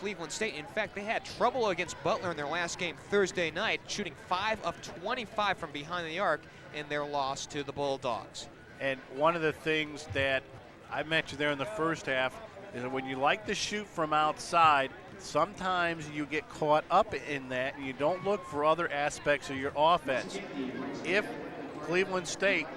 [SPEAKER 1] Cleveland State. In fact, they had trouble against Butler in their last game Thursday night, shooting 5 of 25 from behind the arc in their loss to the Bulldogs.
[SPEAKER 3] And one of the things that I mentioned there in the first half is that when you like to shoot from outside, sometimes you get caught up in that and you don't look for other aspects of your offense. If Cleveland State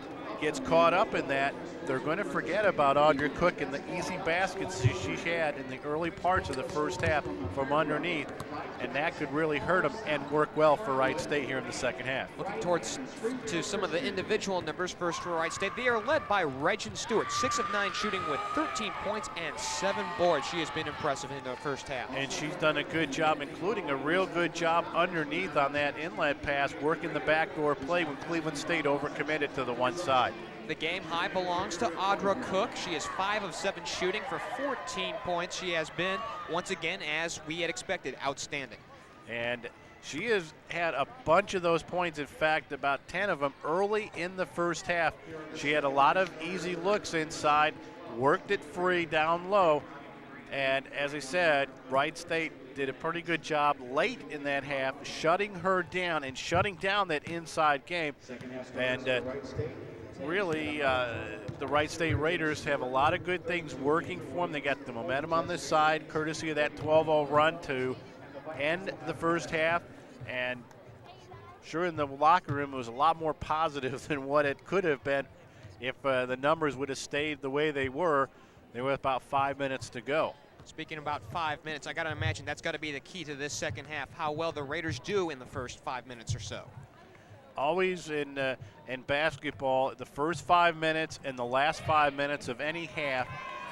[SPEAKER 3] gets caught up in that, they're going to forget about Audra Cook and the easy baskets she had in the early parts of the first half from underneath, and that could really hurt them and work well for Wright State here in the second half.
[SPEAKER 1] Looking towards to some of the individual numbers first for Wright State. They are led by Reggen Stewart, 6 of 9 shooting with 13 points and 7 boards. She has been impressive in the first half.
[SPEAKER 3] And she's done a good job, including a real good job underneath on that inlet pass, working the backdoor play when Cleveland State overcommitted to the one side.
[SPEAKER 1] The game high belongs to Audra Cook. She is 5 of 7 shooting for 14 points. She has been, once again, as we had expected, outstanding.
[SPEAKER 3] And she has had a bunch of those points, in fact, about 10 of them early in the first half. She had a lot of easy looks inside, worked it free down low, and as I said, Wright State did a pretty good job late in that half, shutting her down and shutting down that inside game. And really, the Wright State Raiders have a lot of good things working for them. They got the momentum on this side, courtesy of that 12-0 run to end the first half, and sure in the locker room it was a lot more positive than what it could have been if the numbers would have stayed the way they were. There were about 5 minutes to go.
[SPEAKER 1] Speaking about 5 minutes, I got to imagine that's got to be the key to this second half, how well the Raiders do in the first 5 minutes or so.
[SPEAKER 3] Always in basketball, the first 5 minutes and the last 5 minutes of any half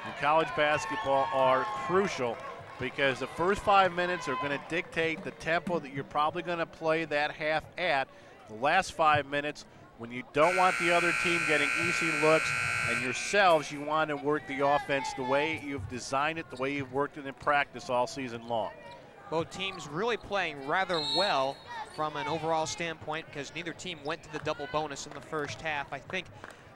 [SPEAKER 3] in college basketball are crucial, because the first 5 minutes are going to dictate the tempo that you're probably going to play that half at. The last 5 minutes, when you don't want the other team getting easy looks, and yourselves, you want to work the offense the way you've designed it, the way you've worked it in practice all season long.
[SPEAKER 1] Both teams really playing rather well from an overall standpoint, because neither team went to the double bonus in the first half. I think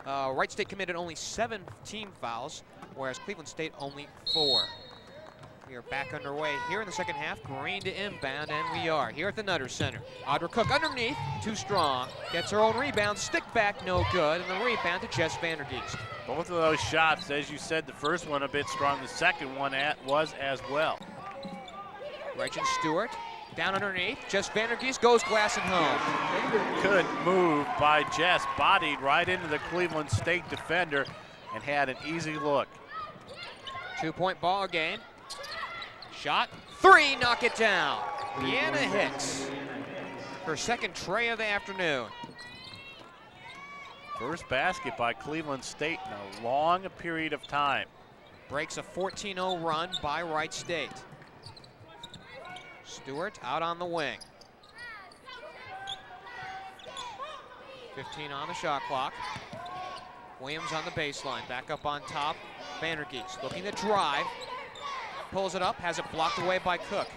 [SPEAKER 1] Wright State committed only 7 team fouls, whereas Cleveland State only 4. We are back underway here in the second half. Green to inbound, and we are here at the Nutter Center. Audra Cook underneath, too strong. Gets her own rebound, stick back, no good, and the rebound to Jess Vandergeest.
[SPEAKER 3] Both of those shots, as you said, the first one a bit strong, the second one was as well.
[SPEAKER 1] Reggen Stewart down underneath. Jess Vandergeest goes glass and home.
[SPEAKER 3] Good move by Jess, bodied right into the Cleveland State defender and had an easy look.
[SPEAKER 1] 2-point ball game. Shot, 3, knock it down. LeAnna Hicks, her second tray of the afternoon.
[SPEAKER 3] First basket by Cleveland State in a long period of time.
[SPEAKER 1] Breaks a 14-0 run by Wright State. Stewart out on the wing. 15 on the shot clock. Williams on the baseline, back up on top. Vandergeest looking to drive. Pulls it up, has it blocked away by Cook.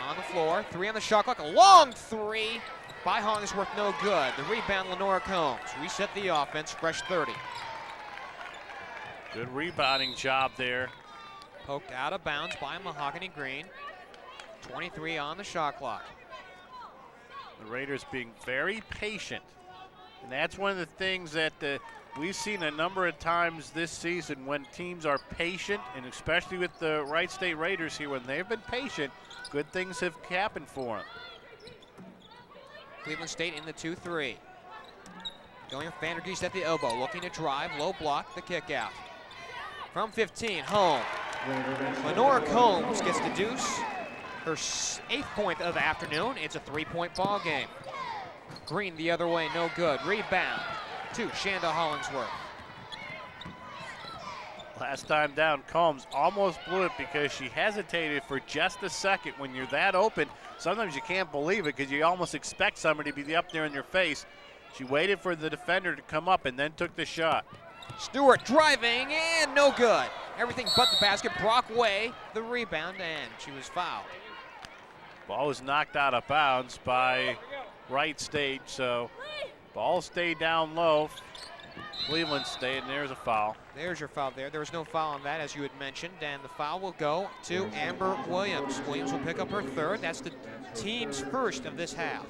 [SPEAKER 1] On the floor, 3 on the shot clock, a long 3 by Hollingsworth, no good. The rebound, LeAnna Hicks. Reset the offense, fresh 30.
[SPEAKER 3] Good rebounding job there.
[SPEAKER 1] Poked out of bounds by Mahogany Green. 23 on the shot clock.
[SPEAKER 3] The Raiders being very patient. And that's one of the things that we've seen a number of times this season, when teams are patient, and especially with the Wright State Raiders here, when they've been patient, good things have happened for them.
[SPEAKER 1] Cleveland State in the 2-3. Going with Vandergeest at the elbow, looking to drive, low block, the kick out. From 15, home. LeAnna Hicks gets the deuce, her 8th point of the afternoon. It's a 3-point ball game. Green the other way, no good. Rebound to Shanda Hollingsworth.
[SPEAKER 3] Last time down, Combs almost blew it because she hesitated for just a second. When you're that open, sometimes you can't believe it because you almost expect somebody to be up there in your face. She waited for the defender to come up and then took the shot.
[SPEAKER 1] Stewart driving and no good. Everything but the basket. Brock Way the rebound, and she was fouled.
[SPEAKER 3] Ball was knocked out of bounds by Wright State, so ball stayed down low. Cleveland State, and there's a foul.
[SPEAKER 1] There's your foul there. There was no foul on that, as you had mentioned, and the foul will go to Amber Williams. Williams will pick up her 3rd. That's the team's 1st of this half.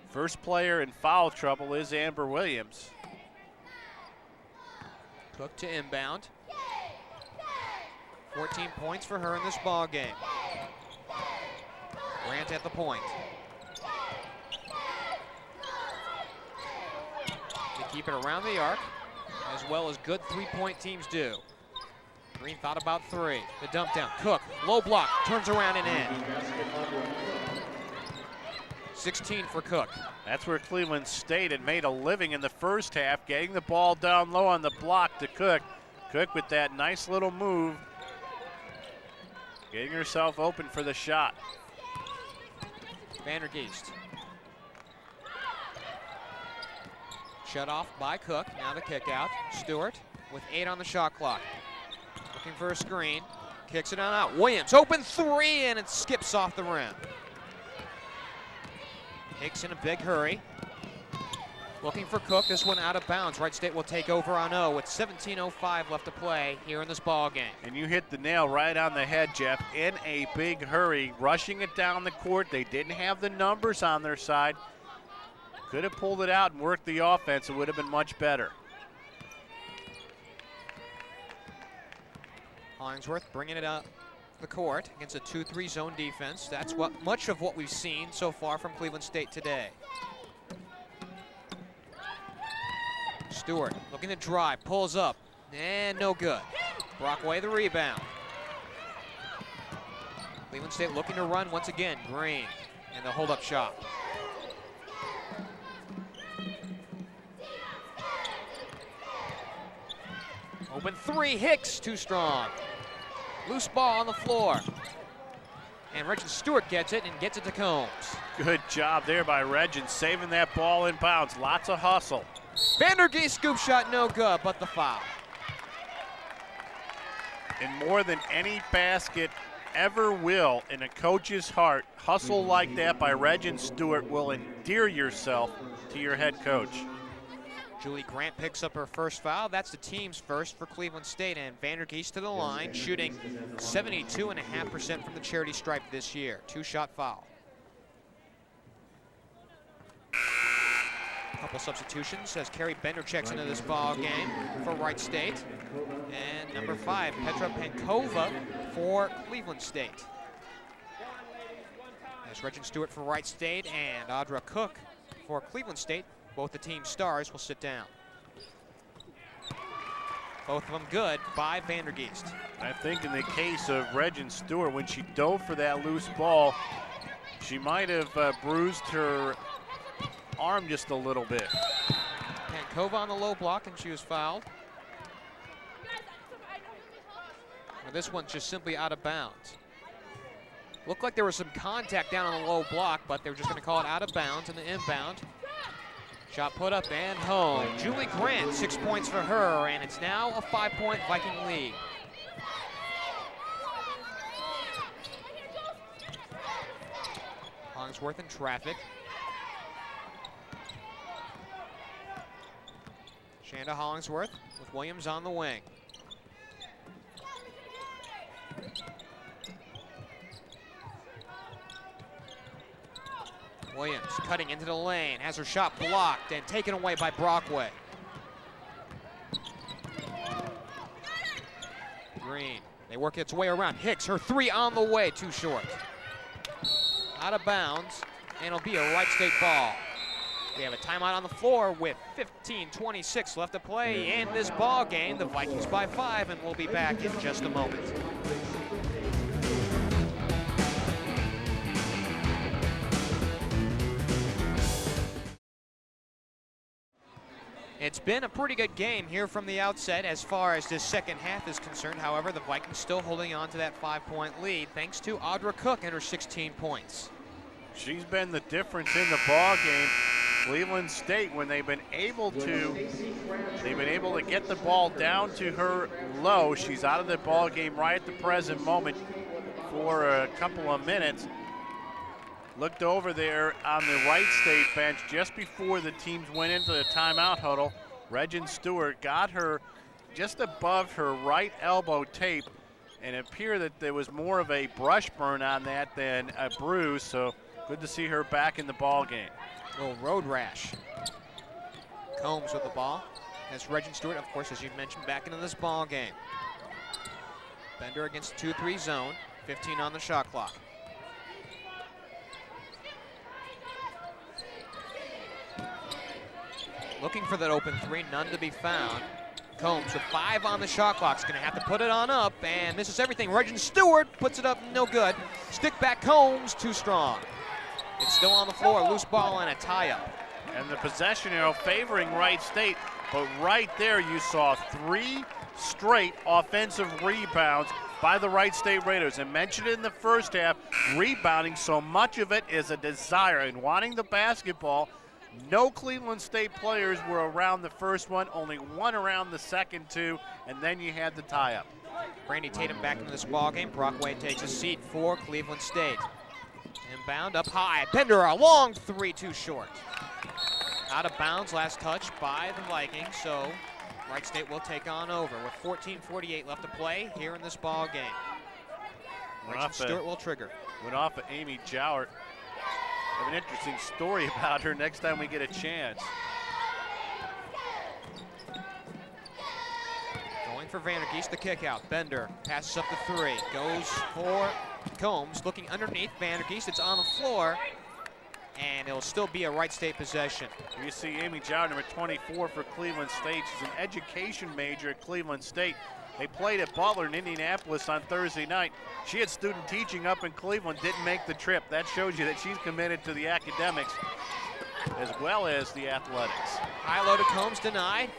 [SPEAKER 3] First player in foul trouble is Amber Williams.
[SPEAKER 1] Cook to inbound. 14 points for her in this ball game. Grant at the point. To keep it around the arc, as well as good 3-point teams do. Green thought about 3. The dump down. Cook, low block, turns around and in. 16 for Cook.
[SPEAKER 3] That's where Cleveland State had made a living in the first half, getting the ball down low on the block to Cook. Cook with that nice little move, getting herself open for the shot.
[SPEAKER 1] Vandergeest. Shut off by Cook. Now the kick out. Stewart with 8 on the shot clock. Looking for a screen. Kicks it on out. Williams, open 3, and it skips off the rim. Hicks in a big hurry. Looking for Cook. This one out of bounds. Wright State will take over on O with 17:05 left to play here in this ball game.
[SPEAKER 3] And you hit the nail right on the head, Jeff. In a big hurry, rushing it down the court. They didn't have the numbers on their side. Could have pulled it out and worked the offense. It would have been much better.
[SPEAKER 1] Hollingsworth bringing it up the court against a 2-3 zone defense. That's much of what we've seen so far from Cleveland State today. Stewart looking to drive, pulls up, and no good. Brockway the rebound. Cleveland State looking to run once again. Green and the hold-up shot. Open three, Hicks, too strong. Loose ball on the floor. And Reggen Stewart gets it and gets it to Combs.
[SPEAKER 3] Good job there by Reggen, saving that ball in bounds. Lots of hustle.
[SPEAKER 1] Vandergeest scoop shot, no good, but the foul.
[SPEAKER 3] And more than any basket ever will in a coach's heart, hustle like that by Reggen Stewart will endear yourself to your head coach.
[SPEAKER 1] Julie Grant picks up her first foul. That's the team's first for Cleveland State, and Vandergeest to the line, shooting 72.5% from the charity stripe this year. Two-shot foul. Couple substitutions as Carrie Bender checks into this ball game for Wright State. And number 5, Petra Pankova for Cleveland State. As Reggen Stewart for Wright State and Audra Cook for Cleveland State. Both the team stars will sit down. Both of them good by Vandergeest.
[SPEAKER 3] I think in the case of Reggen Stewart, when she dove for that loose ball, she might have bruised her arm just a little bit.
[SPEAKER 1] Pankova on the low block, and she was fouled. Well, this one's just simply out of bounds. Looked like there was some contact down on the low block, but they were just going to call it out of bounds in the inbound. Shot put up and home. Julie Grant, 6 points for her, and it's now a 5-point Viking lead. Hollingsworth in traffic. Shanda Hollingsworth with Williams on the wing. Williams cutting into the lane, has her shot blocked and taken away by Brockway. Green, they work its way around. Hicks, her three on the way, too short. Out of bounds, and it'll be a Wright State ball. We have a timeout on the floor with 15:26 left to play in this ball game. The Vikings by 5, and we'll be back in just a moment. It's been a pretty good game here from the outset as far as this second half is concerned. However, the Vikings still holding on to that 5-point lead thanks to Audra Cook and her 16 points.
[SPEAKER 3] She's been the difference in the ball game. Cleveland State, when they've been able to get the ball down to her low. She's out of the ball game right at the present moment for a couple of minutes. Looked over there on the Wright State bench just before the teams went into the timeout huddle. Reggen Stewart got her just above her right elbow tape, and it appeared that there was more of a brush burn on that than a bruise, so good to see her back in the ball game.
[SPEAKER 1] Little road rash. Combs with the ball. That's Reggen Stewart, of course, as you mentioned, back into this ball game. Bender against 2-3 zone, 15 on the shot clock. Looking for that open three, none to be found. Combs with 5 on the shot clock, is going to have to put it on up, and misses everything. Reggen Stewart puts it up, no good. Stick back Combs, too strong. It's still on the floor, loose ball and a tie-up.
[SPEAKER 3] And the possession arrow favoring Wright State, but right there you saw 3 straight offensive rebounds by the Wright State Raiders. And mentioned in the first half, rebounding, so much of it is a desire and wanting the basketball. No Cleveland State players were around the first one, only one around the second two, and then you had the tie-up.
[SPEAKER 1] Brandy Tatum back into this ball game. Brockway takes a seat for Cleveland State. Inbound up high. Bender, a long three, too short. Out of bounds, last touch by the Vikings, so Wright State will take on over with 14:48 left to play here in this ball game. Reggen Stewart will trigger.
[SPEAKER 3] Went off of Amy Jowert. I have an interesting story about her next time we get a chance.
[SPEAKER 1] Going for Vandergeest, the kick out. Bender passes up the 3, goes for Combs, looking underneath Vandergeest. It's on the floor, and it'll still be a Wright State possession.
[SPEAKER 3] You see Amy Joward, number 24 for Cleveland State. She's an education major at Cleveland State. They played at Butler in Indianapolis on Thursday night. She had student teaching up in Cleveland, didn't make the trip. That shows you that she's committed to the academics as well as the athletics.
[SPEAKER 1] High low to Combs, denied.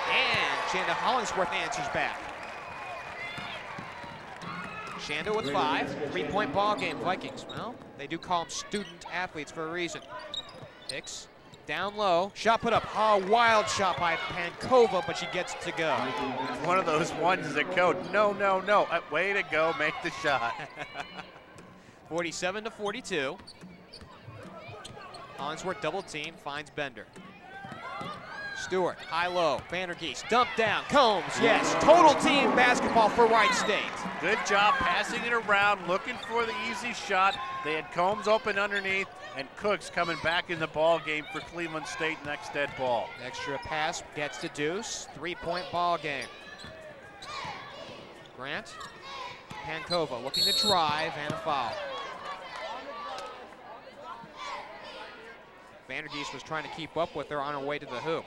[SPEAKER 1] And Shanda Hollingsworth answers back. Shanda with 5, 3-point ball game, Vikings. Well, they do call them student athletes for a reason. Hicks down low, shot put up. Oh, wild shot by Pankova, but she gets it to go.
[SPEAKER 3] One of those ones that go, no, no, no. Way to go, make the shot.
[SPEAKER 1] 47-42. Hollingsworth double team, finds Bender. Stewart, high-low, Vandergeest, dump down, Combs, yes, total team basketball for Wright State.
[SPEAKER 3] Good job passing it around, looking for the easy shot. They had Combs open underneath, and Cooks coming back in the ball game for Cleveland State next dead ball.
[SPEAKER 1] Extra pass gets to Deuce, 3-point ball game. Grant, Pankova looking to drive, and a foul. Vandergeest was trying to keep up with her on her way to the hoop.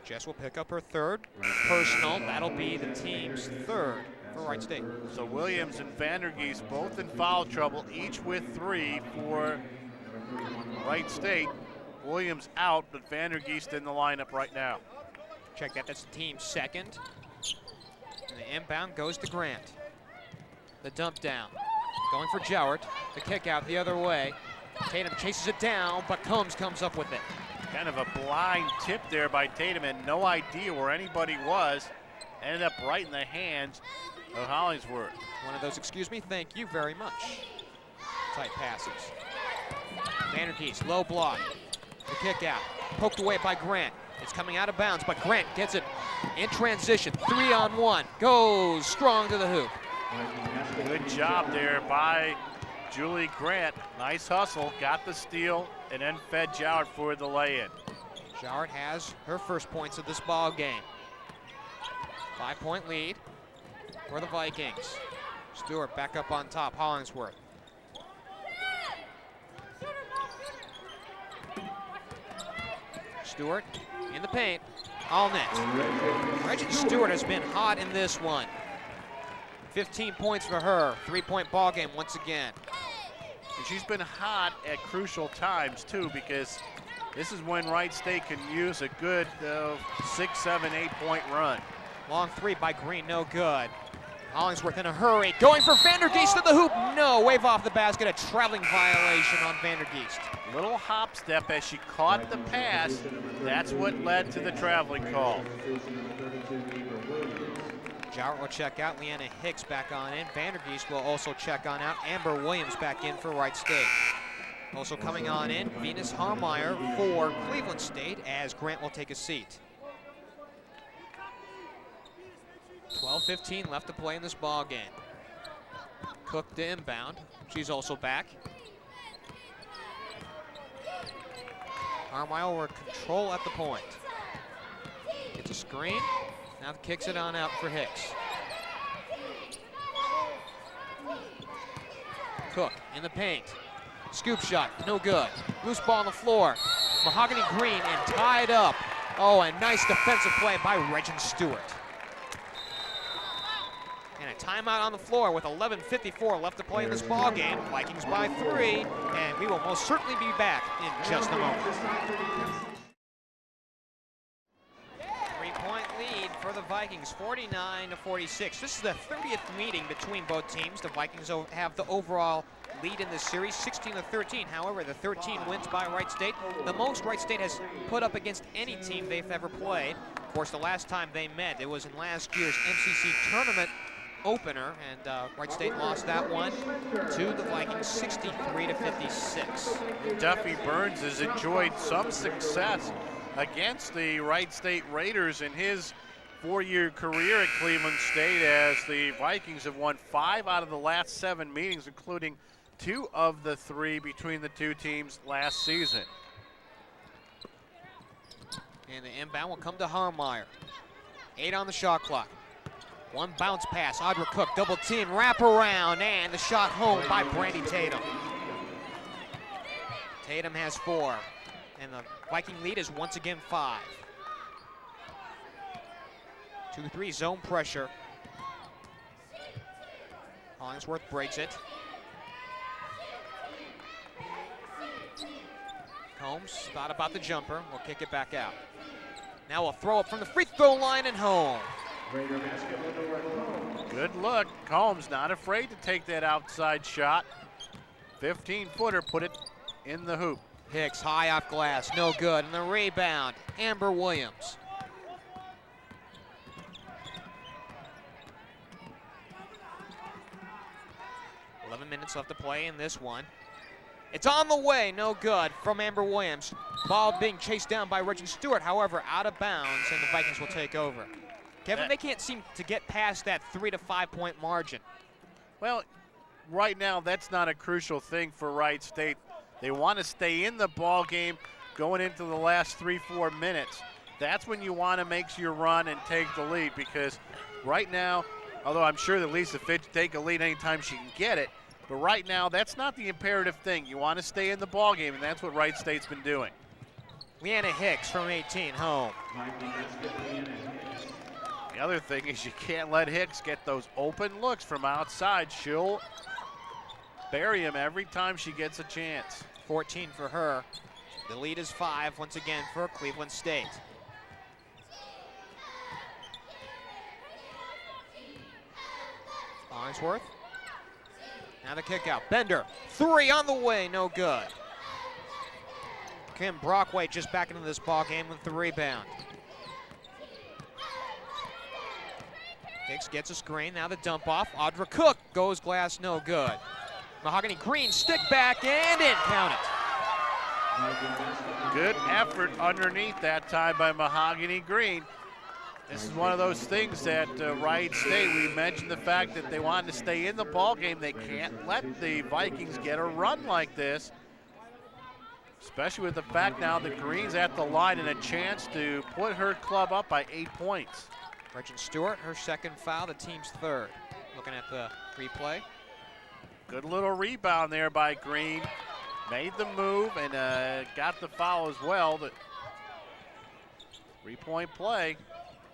[SPEAKER 1] Jess will pick up her 3rd personal. That'll be the team's 3rd for Wright State.
[SPEAKER 3] So Williams and Vandergeest both in foul trouble, each with 3 for Wright State. Williams out, but Vandergeest in the lineup right now.
[SPEAKER 1] Check that, that's the team's 2nd. And the inbound goes to Grant. The dump down, going for Jowart. The kick out the other way. Tatum chases it down, but Combs comes up with it.
[SPEAKER 3] Kind of a blind tip there by Tatum, and no idea where anybody was. Ended up right in the hands of Hollingsworth.
[SPEAKER 1] One of those, excuse me, thank you very much. Tight passes. Vandergeest, low block. The kick out, poked away by Grant. It's coming out of bounds, but Grant gets it in transition. 3-on-1, goes strong to the hoop.
[SPEAKER 3] Good job there by Julie Grant. Nice hustle, got the steal, and then fed Joward for the lay-in.
[SPEAKER 1] Joward has her first points of this ball game. 5-point lead for the Vikings. Stewart back up on top, Hollingsworth. Stewart in the paint, all net. Reggen Stewart has been hot in this one. 15 points for her, 3-point ball game once again.
[SPEAKER 3] And she's been hot at crucial times too, because this is when Wright State can use a good 6, 7, 8-point run.
[SPEAKER 1] Long 3 by Green, no good. Hollingsworth in a hurry, going for Vandergeest to the hoop. No, wave off the basket, a traveling violation on Vandergeest.
[SPEAKER 3] Little hop step as she caught the pass. That's what led to the traveling call.
[SPEAKER 1] Jowart will check out, LeAnna Hicks back on in. Vandergeest will also check on out. Amber Williams back in for Wright State. Also coming on in, Venus Harmeyer for Cleveland State as Grant will take a seat. 12:15 left to play in this ball game. Cook to inbound. She's also back. Harmeyer will control at the point. Gets a screen. Now kicks it on out for Hicks. Cook in the paint. Scoop shot, no good. Loose ball on the floor. Mahogany Green and tied up. Oh, a nice defensive play by Reggen Stewart. And a timeout on the floor with 11:54 left to play in this ball game. Vikings by 3, and we will most certainly be back in just a moment. 3-point lead for the Vikings, 49-46. This is the 30th meeting between both teams. The Vikings have the overall lead in this series, 16-13. However, the 13 wins by Wright State, the most Wright State has put up against any team they've ever played. Of course, the last time they met, it was in last year's MCC tournament opener, and Wright State lost that one to the Vikings 63-56.
[SPEAKER 3] Duffy Burns has enjoyed some success against the Wright State Raiders in his 4-year career at Cleveland State, as the Vikings have won 5 out of the last 7 meetings, including 2 of the 3 between the two teams last season.
[SPEAKER 1] And the inbound will come to Harmeyer. 8 on the shot clock. One bounce pass. Audra Cook, double team, wrap around, and the shot home by Brandy Tatum. Tatum has 4, and the Viking lead is once again 5. 2-3 zone pressure. Hollingsworth breaks it. Combs thought about the jumper. We'll kick it back out. Now we'll throw it from the free throw line and home.
[SPEAKER 3] Good look. Combs not afraid to take that outside shot. 15-footer, put it in the hoop.
[SPEAKER 1] Hicks high off glass, no good. And the rebound, Amber Williams. Minutes left to play in this one. It's on the way, no good from Amber Williams. Ball being chased down by Reggen Stewart, however, out of bounds, and the Vikings will take over. Kevin, they can't seem to get past that 3 to 5 point margin.
[SPEAKER 3] Well, right now, that's not a crucial thing for Wright State. They want to stay in the ball game going into the last 3-4 minutes. That's when you want to make your run and take the lead, because right now, although I'm sure that Lisa Fitch take a lead anytime she can get it, but right now, that's not the imperative thing. You want to stay in the ball game, and that's what Wright State's been doing.
[SPEAKER 1] LeAnna Hicks from 18, home.
[SPEAKER 3] The other thing is you can't let Hicks get those open looks from outside. She'll bury him every time she gets a chance.
[SPEAKER 1] 14 for her. The lead is 5 once again for Cleveland State. Hollingsworth. Now the kick out. Bender, 3 on the way, no good. Kim Brockway just back into this ball game with the rebound. Hicks gets a screen, now the dump off. Audra Cook goes glass, no good. Mahogany Green, stick back and in, count it.
[SPEAKER 3] Good effort underneath that time by Mahogany Green. This is one of those things that Wright State, we mentioned the fact that they wanted to stay in the ball game. They can't let the Vikings get a run like this, especially with the fact now that Green's at the line and a chance to put her club up by 8 points.
[SPEAKER 1] Reggen Stewart, her second foul, the team's 3rd. Looking at the replay.
[SPEAKER 3] Good little rebound there by Green. Made the move and got the foul as well. The 3-point play.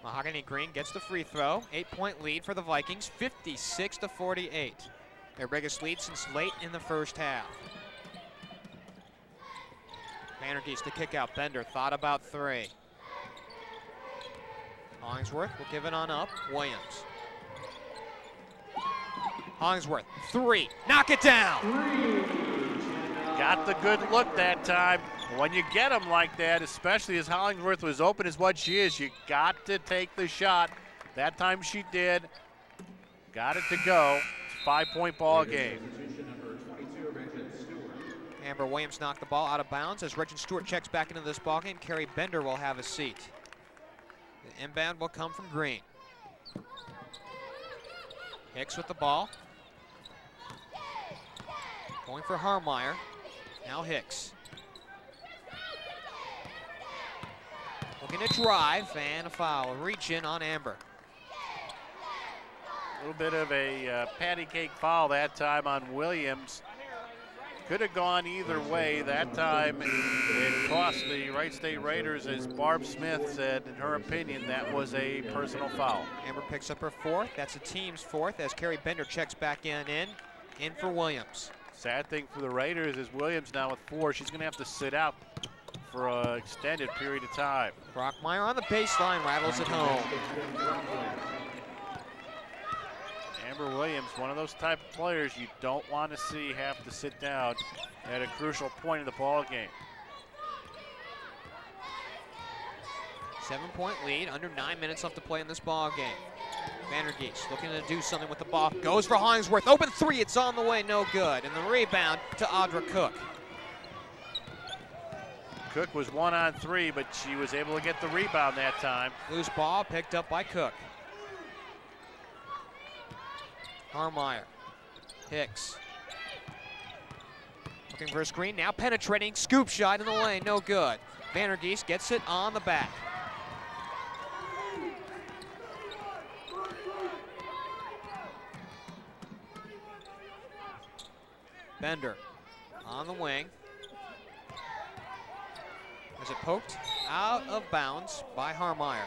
[SPEAKER 1] Mahogany Green gets the free throw. 8-point lead for the Vikings, 56 to 48. Their biggest lead since late in the first half. Vandergeest to kick out. Bender thought about 3. Hollingsworth will give it on up. Williams. Hollingsworth, 3. Knock it down.
[SPEAKER 3] Got the good look that time. When you get them like that, especially as Hollingsworth was open as what she is, you got to take the shot. That time she did. Got it to go. It's a 5-point ball game.
[SPEAKER 1] Amber Williams knocked the ball out of bounds as Reggen Stewart checks back into this ball game. Carrie Bender will have a seat. The inbound will come from Green. Hicks with the ball. Going for Harmeyer. Now Hicks. Looking to drive, and a foul. Reach in on Amber.
[SPEAKER 3] A little bit of a patty cake foul that time on Williams. Could have gone either way. That time it cost the Wright State Raiders, as Barb Smith said, in her opinion, that was a personal foul.
[SPEAKER 1] Amber picks up her 4th. That's the team's 4th as Carrie Bender checks back in for Williams.
[SPEAKER 3] Sad thing for the Raiders is Williams now with 4. She's going to have to sit out for an extended period of time.
[SPEAKER 1] Brockmeyer on the baseline, rattles it home.
[SPEAKER 3] Amber Williams, one of those type of players you don't want to see have to sit down at a crucial point in the ball game.
[SPEAKER 1] 7-point lead, under 9 minutes left to play in this ball game. Vandergeest looking to do something with the ball. Goes for Hollingsworth. Open 3, it's on the way, no good. And the rebound to Audra Cook.
[SPEAKER 3] Cook was 1 on 3, but she was able to get the rebound that time.
[SPEAKER 1] Loose ball picked up by Cook. Harmeyer. Hicks. Looking for a screen, now penetrating. Scoop shot in the lane, no good. Vandergeest gets it on the back. Bender on the wing. As it poked out of bounds by Harmeyer.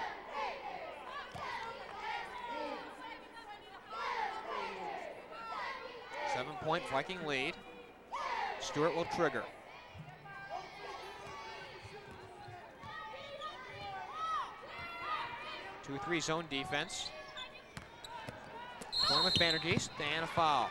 [SPEAKER 1] Seven-point Viking lead. Stewart will trigger. 2-3 zone defense. One with Vandergeest and a foul.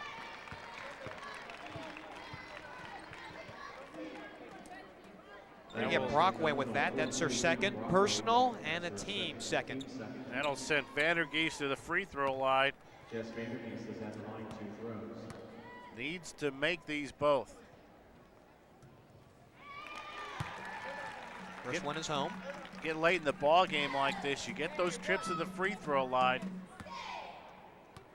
[SPEAKER 1] Gonna get Brockway with that. That's her second personal and a team second.
[SPEAKER 3] That'll send Vandergeest to the free throw line.
[SPEAKER 4] Just Vandergeest is at the line, 2 throws.
[SPEAKER 3] Needs to make these both.
[SPEAKER 1] First one is home.
[SPEAKER 3] Get late in the ball game like this, you get those trips to the free throw line.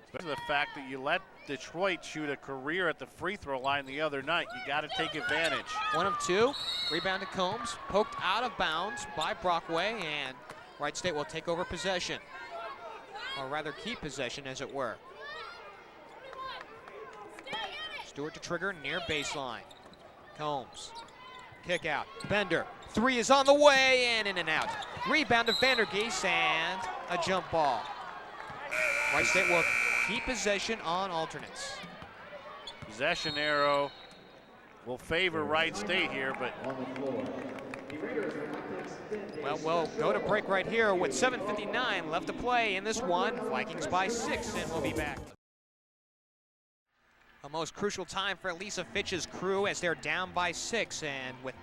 [SPEAKER 3] Especially the fact that you let Detroit shoot a career at the free throw line the other night. You got to take advantage.
[SPEAKER 1] 1 of 2. Rebound to Combs. Poked out of bounds by Brockway, and Wright State will take over possession. Or rather keep possession, as it were. Stewart to trigger near baseline. Combs. Kick out. Bender. 3 is on the way and in and out. Rebound to Vandergeest and a jump ball. Wright State will keep possession on alternates.
[SPEAKER 3] Possession arrow will favor Wright State here, but
[SPEAKER 1] well, we'll go to break right here with 7:59 left to play in this one. Vikings by 6, and we'll be back. A most crucial time for Lisa Fitch's crew as they're down by 6, and with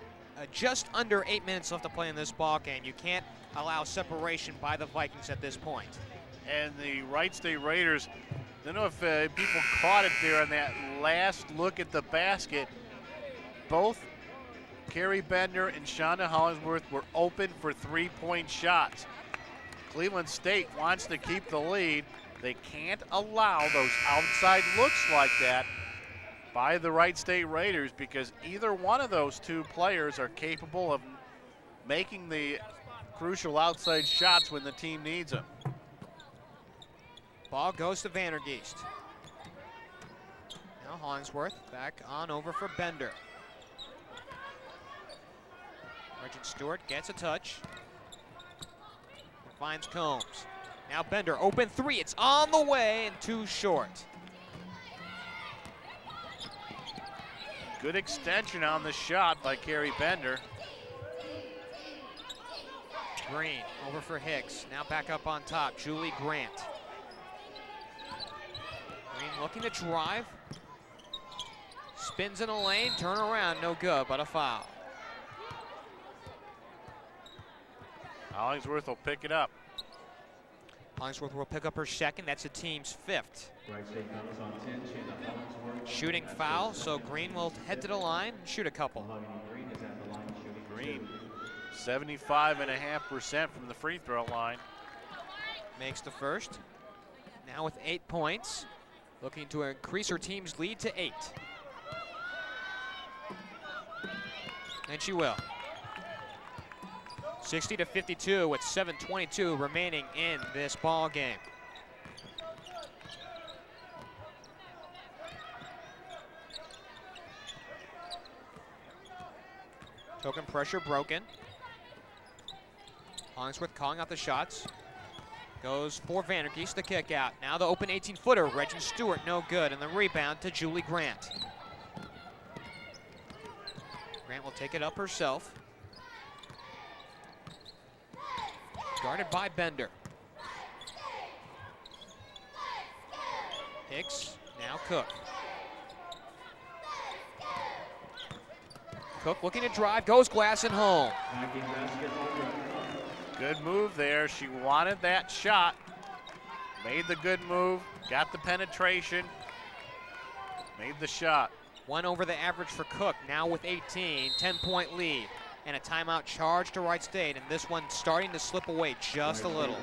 [SPEAKER 1] just under 8 minutes left to play in this ball game, you can't allow separation by the Vikings at this point.
[SPEAKER 3] And the Wright State Raiders, I don't know if people caught it there on that last look at the basket. Both Carrie Bender and Shonda Hollingsworth were open for 3-point shots. Cleveland State wants to keep the lead. They can't allow those outside looks like that by the Wright State Raiders, because either one of those two players are capable of making the crucial outside shots when the team needs them.
[SPEAKER 1] Ball goes to Vandergeest. Now Hollingsworth back on over for Bender. Reggen Stewart gets a touch. And finds Combs. Now Bender, open 3. It's on the way and too short.
[SPEAKER 3] Good extension on the shot by Carrie Bender.
[SPEAKER 1] Green over for Hicks. Now back up on top, Julie Grant. Green looking to drive. Spins in a lane, turn around, no good, but a foul.
[SPEAKER 3] Hollingsworth will pick it up.
[SPEAKER 1] Hollingsworth will pick up her second. That's the team's 5th.
[SPEAKER 4] Wright State comes on 10, Shanna Hollingsworth.
[SPEAKER 1] Shooting foul, so Green will head to the line and shoot a couple.
[SPEAKER 4] Mahogany Green is at the line, shooting
[SPEAKER 3] Green, 75.5% from the free throw line.
[SPEAKER 1] Makes the first. Now with 8 points, looking to increase her team's lead to 8. And she will. 60-52 with 7:22 remaining in this ball game. Token pressure broken. Hollingsworth calling out the shots. Goes for Vandergeest, the kick out. Now the open 18-footer, Reggen Stewart, no good, and the rebound to Julie Grant. Grant will take it up herself. Guarded by Bender. Hicks, now Cook. Cook looking to drive, goes glass and home.
[SPEAKER 3] Good move there. She wanted that shot. Made the good move, got the penetration, made the shot.
[SPEAKER 1] 1 over the average for Cook, now with 18, 10-point lead. And a timeout charge to Wright State, and this one starting to slip away just a little.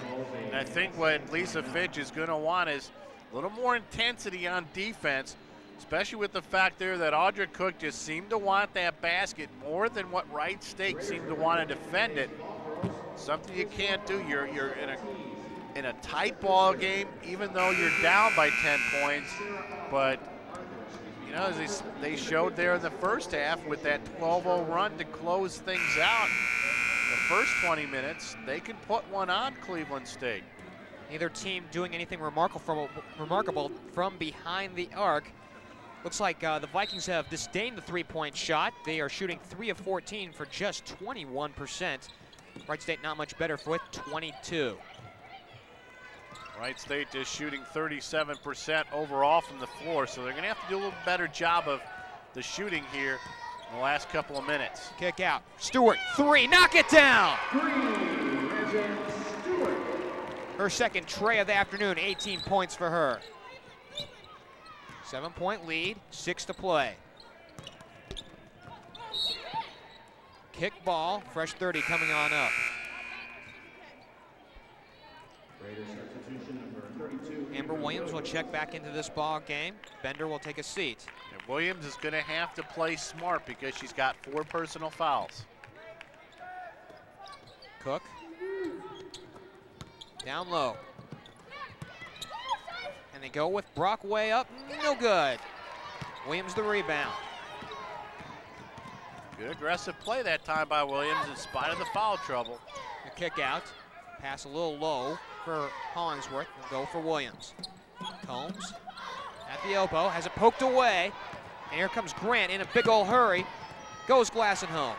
[SPEAKER 3] And I think what Lisa Fitch is going to want is a little more intensity on defense, especially with the fact there that Audra Cook just seemed to want that basket more than what Wright State seemed to want to defend it. Something you can't do. You're in a tight ball game, even though you're down by 10 points. But know, as they showed there in the first half with that 12-0 run to close things out. The first 20 minutes, they can put one on Cleveland State.
[SPEAKER 1] Neither team doing anything remarkable from behind the arc. Looks like the Vikings have disdained the three-point shot. They are shooting 3 of 14 for just 21%. Wright State not much better with 22.
[SPEAKER 3] Wright State is shooting 37% overall from the floor, so they're going to have to do a little better job of the shooting here in the last couple of minutes.
[SPEAKER 1] Kick out. Stewart, 3, knock it down!
[SPEAKER 4] Reggen Stewart.
[SPEAKER 1] Her second tray of the afternoon, 18 points for her. 7-point lead, 6 to play. Kick ball, fresh 30 coming on up.
[SPEAKER 4] Raider substitution number 32.
[SPEAKER 1] Amber Williams will check back into this ball game. Bender will take a seat.
[SPEAKER 3] And Williams is going to have to play smart because she's got 4 personal fouls.
[SPEAKER 1] Cook. Down low. And they go with Brock way up, no good. Williams the rebound.
[SPEAKER 3] Good aggressive play that time by Williams in spite of the foul trouble.
[SPEAKER 1] The kick out. Pass a little low for Hollingsworth. They'll go for Williams. Combs at the elbow, has it poked away. And here comes Grant in a big old hurry. Goes Glassen home.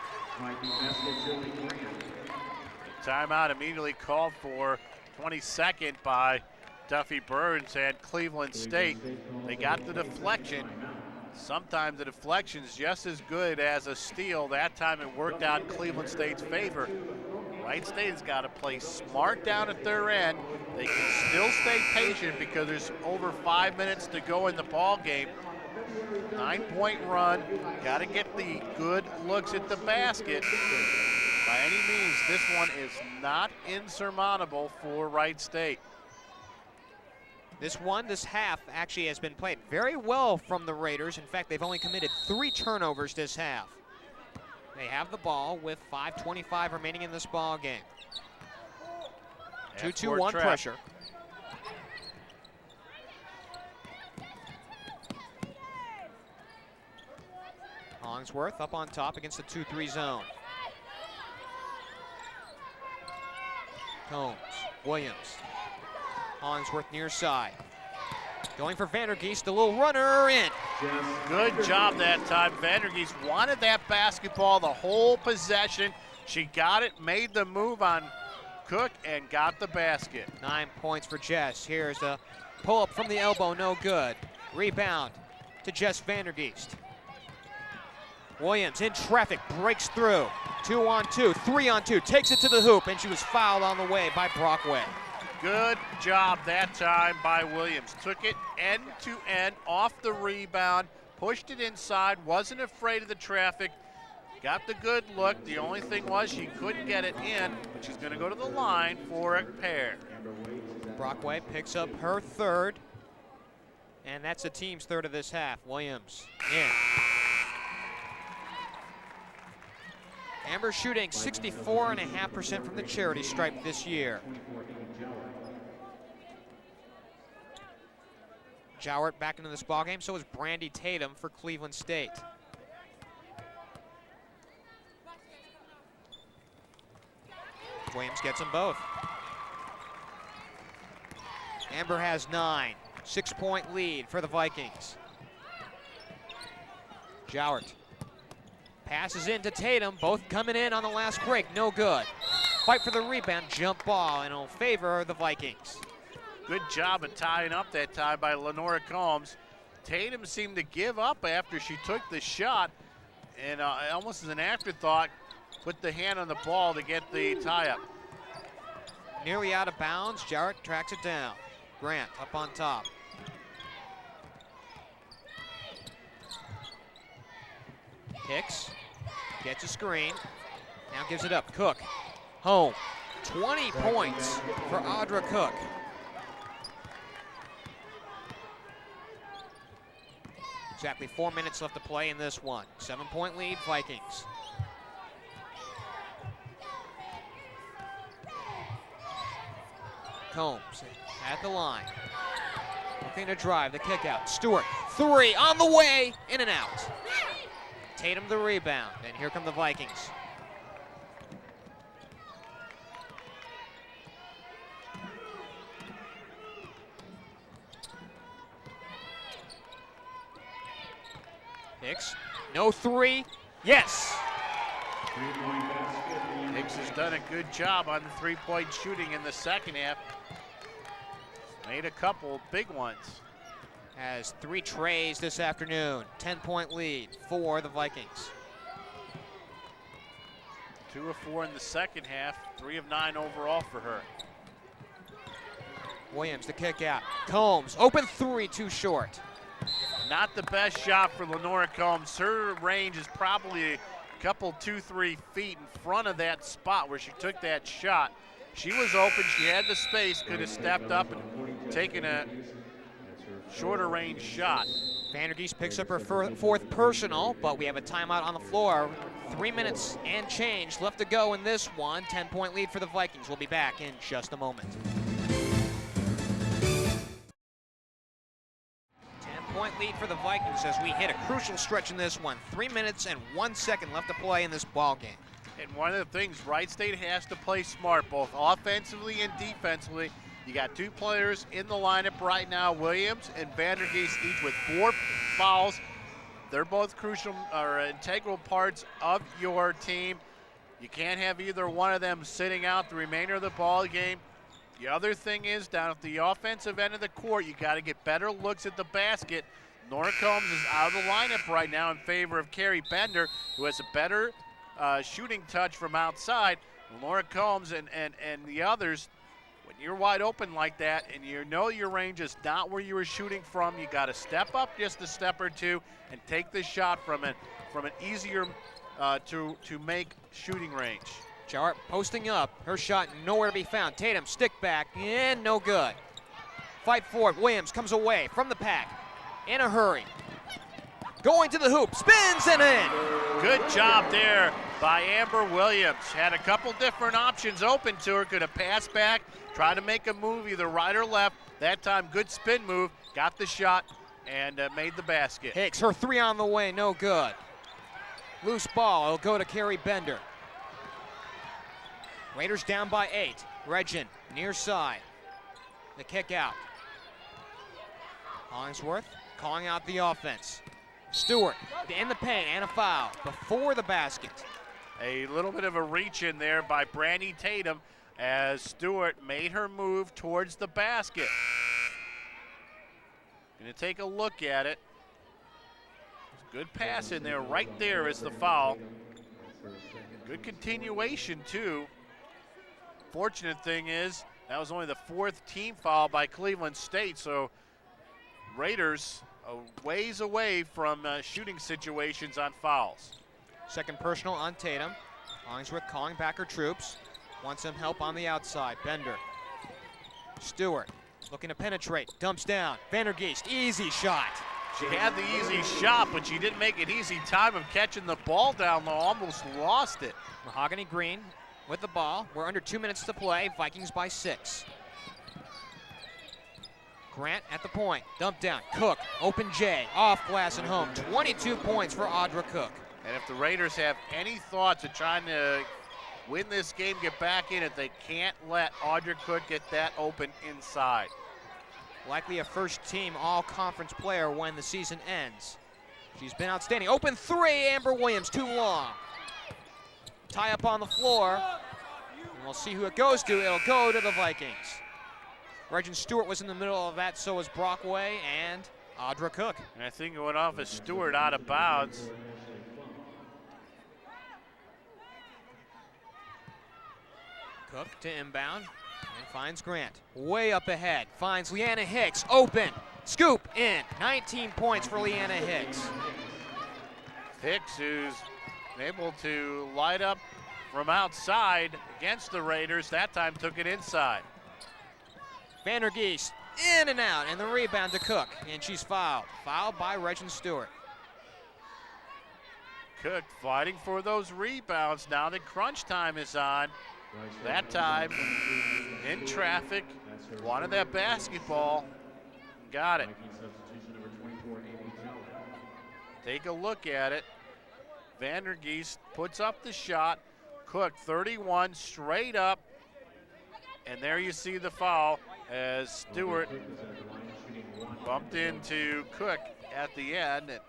[SPEAKER 3] Timeout immediately called for, 22nd by Duffy Burns and Cleveland State. They got the deflection. Sometimes the deflection is just as good as a steal. That time it worked out in Cleveland State's favor. Wright State has got to play smart down at their end. They can still stay patient because there's over 5 minutes to go in the ball game. 9-point run, got to get the good looks at the basket. By any means, this one is not insurmountable for Wright State.
[SPEAKER 1] This half actually has been played very well from the Raiders. In fact, they've only committed 3 turnovers this half. They have the ball with 5:25 remaining in this ball game. 2-2-1 pressure. Hollingsworth up on top against the 2-3 zone. Combs, Williams. Hollingsworth near side. Going for Vandergeest, a little runner in.
[SPEAKER 3] Good job that time. Vandergeest wanted that basketball the whole possession. She got it, made the move on Cook, and got the basket.
[SPEAKER 1] 9 points for Jess. Here's a pull-up from the elbow, no good. Rebound to Jess Vandergeest. Williams in traffic, breaks through. 2-on-2, 3-on-2, takes it to the hoop, and she was fouled on the way by Brockway.
[SPEAKER 3] Good job that time by Williams. Took it end to end off the rebound, pushed it inside, wasn't afraid of the traffic, got the good look. The only thing was she couldn't get it in, but she's going to go to the line for a pair.
[SPEAKER 1] Brockway picks up her third, and that's the team's third of this half. Williams in. Amber shooting 64.5% from the charity stripe this year. Jowett back into this ballgame, so is Brandy Tatum for Cleveland State. Williams gets them both. Amber has 9, 6-point lead for the Vikings. Jowett passes into Tatum, both coming in on the last break, no good. Fight for the rebound, jump ball, and it'll favor the Vikings.
[SPEAKER 3] Good job of tying up that time by Lenora Combs. Tatum seemed to give up after she took the shot, and almost as an afterthought, put the hand on the ball to get the tie-up.
[SPEAKER 1] Nearly out of bounds, Jarrett tracks it down. Grant up on top. Hicks gets a screen, now gives it up. Cook, home. 20 points for Audra Cook. Exactly 4 minutes left to play in this one. 7-point lead, Vikings. Combs at the line. looking to drive, the kick out. Stewart, three, on the way, in and out. Tatum the rebound, and here come the Vikings. Hicks, no three, yes.
[SPEAKER 3] Hicks has done a good job on the three-point shooting in the second half. Made a couple big ones.
[SPEAKER 1] Has 3 trays this afternoon. 10-point lead for the Vikings.
[SPEAKER 3] 2 of 4 in the second half, 3 of 9 overall for her.
[SPEAKER 1] Williams, the kick out. Combs, open three, too short.
[SPEAKER 3] Not the best shot for Lenora Combs. Her range is probably a couple 2-3 feet in front of that spot where she took that shot. She was open, she had the space, could have stepped up and taken a shorter range shot.
[SPEAKER 1] Vandergeest picks up her fourth personal, but we have a timeout on the floor. 3 minutes and change left to go in this one. 10-point lead for the Vikings. We'll be back in just a moment. 10-point lead for the Vikings as we hit a crucial stretch in this one. 3 minutes and 1 second left to play in this ball game.
[SPEAKER 3] And one of the things, Wright State has to play smart, both offensively and defensively. You got 2 players in the lineup right now, Williams and Vandergeest, each with 4 fouls. They're both crucial or integral parts of your team. You can't have either one of them sitting out the remainder of the ball game. The other thing is, down at the offensive end of the court, you got to get better looks at the basket. Nora Combs is out of the lineup right now in favor of Carrie Bender, who has a better shooting touch from outside. Nora Combs and the others, when you're wide open like that and you know your range is not where you were shooting from, you got to step up just a step or two and take the shot from an easier to make shooting range.
[SPEAKER 1] Jarrett posting up, her shot nowhere to be found. Tatum stick back and no good. Fight for it. Williams comes away from the pack in a hurry. Going to the hoop, spins and in.
[SPEAKER 3] Good job there by Amber Williams. Had a couple different options open to her. Could have passed back, tried to make a move either right or left. That time, good spin move, got the shot, and made the basket.
[SPEAKER 1] Hicks, her three on the way, no good. Loose ball, it'll go to Carrie Bender. Raiders down by 8. Reggen, near side. The kick out. Hollingsworth calling out the offense. Stewart in the paint and a foul before the basket.
[SPEAKER 3] A little bit of a reach in there by Brandy Tatum as Stewart made her move towards the basket. Gonna take a look at it. Good pass in there. Right there is the foul. Good continuation too. Fortunate thing is that was only the 4th team foul by Cleveland State, so Raiders a ways away from shooting situations on fouls.
[SPEAKER 1] Second personal on Tatum. Hollingsworth calling back her troops. Wants some help on the outside. Bender. Stewart looking to penetrate. Dumps down. Vandergeest, easy shot.
[SPEAKER 3] She had the easy shot, but she didn't make an easy time of catching the ball down low. Almost lost it.
[SPEAKER 1] Mahogany Green with the ball. We're under 2 minutes to play. Vikings by 6. Grant at the point, dump down, Cook, open J, off glass and home. 22 points for Audra Cook.
[SPEAKER 3] And if the Raiders have any thoughts of trying to win this game, get back in it, they can't let Audra Cook get that open inside.
[SPEAKER 1] Likely a first-team all-conference player when the season ends. She's been outstanding. Open three, Amber Williams, too long. Tie up on the floor, and we'll see who it goes to. It'll go to the Vikings. Reggen Stewart was in the middle of that, so was Brockway and Audra Cook.
[SPEAKER 3] And I think it went off as Stewart out of bounds.
[SPEAKER 1] Cook to inbound and finds Grant. Way up ahead, finds LeAnna Hicks, open, scoop in. 19 points for LeAnna Hicks.
[SPEAKER 3] Hicks, who's able to light up from outside against the Raiders, that time took it inside.
[SPEAKER 1] Vandergeest in and out, and the rebound to Cook, and she's fouled. Fouled by Reggen Stewart.
[SPEAKER 3] Cook fighting for those rebounds now that crunch time is on. That time in traffic, wanted that basketball, got it.
[SPEAKER 4] Viking substitution number 24, Amy Zeller.
[SPEAKER 3] Take a look at it. Vandergeest puts up the shot. Cook 31 straight up. And there you see the foul as Stewart bumped into Cook at the end. And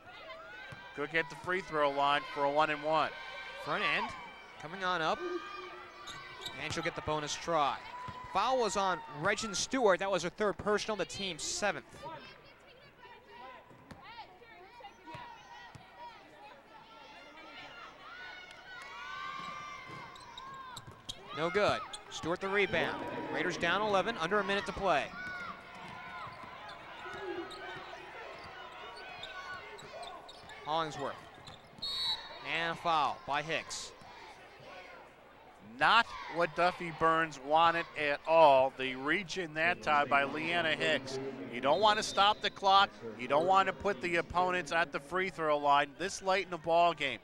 [SPEAKER 3] Cook at the free throw line for a 1-and-1.
[SPEAKER 1] Front end coming on up. And she'll get the bonus try. Foul was on Reggen Stewart. That was her third personal, the team's 7th. No good. Stewart the rebound. Raiders down 11, under a minute to play. Hollingsworth. And a foul by Hicks.
[SPEAKER 3] Not what Duffy Burns wanted at all. The reach in that time by LeAnna Hicks. You don't want to stop the clock. You don't want to put the opponents at the free throw line this late in the ball game.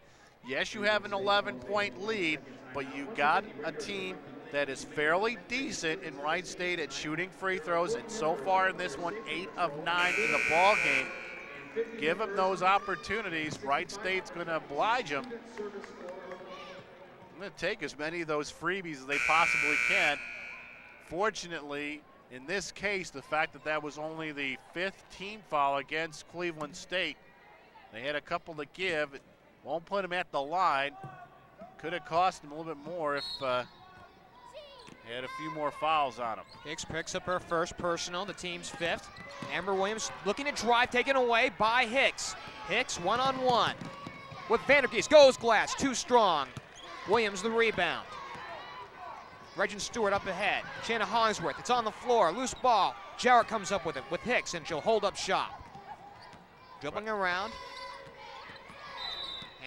[SPEAKER 3] Yes, you have an 11-point lead, but you got a team that is fairly decent in Wright State at shooting free throws, and so far in this one, 8 of 9 in the ball game. Give them those opportunities. Wright State's going to oblige them. I'm going to take as many of those freebies as they possibly can. Fortunately, in this case, the fact that that was only the 5th team foul against Cleveland State, they had a couple to give. It won't put them at the line. Could have cost them a little bit more if they had a few more fouls on them.
[SPEAKER 1] Hicks picks up her first personal, the team's 5th. Amber Williams looking to drive, taken away by Hicks. Hicks one-on-one with Vandergeest, goes glass, too strong. Williams the rebound. Reggen Stewart up ahead. Shanna Hollingsworth, it's on the floor, loose ball. Jarrett comes up with it with Hicks, and she'll hold up shop. Dribbling around.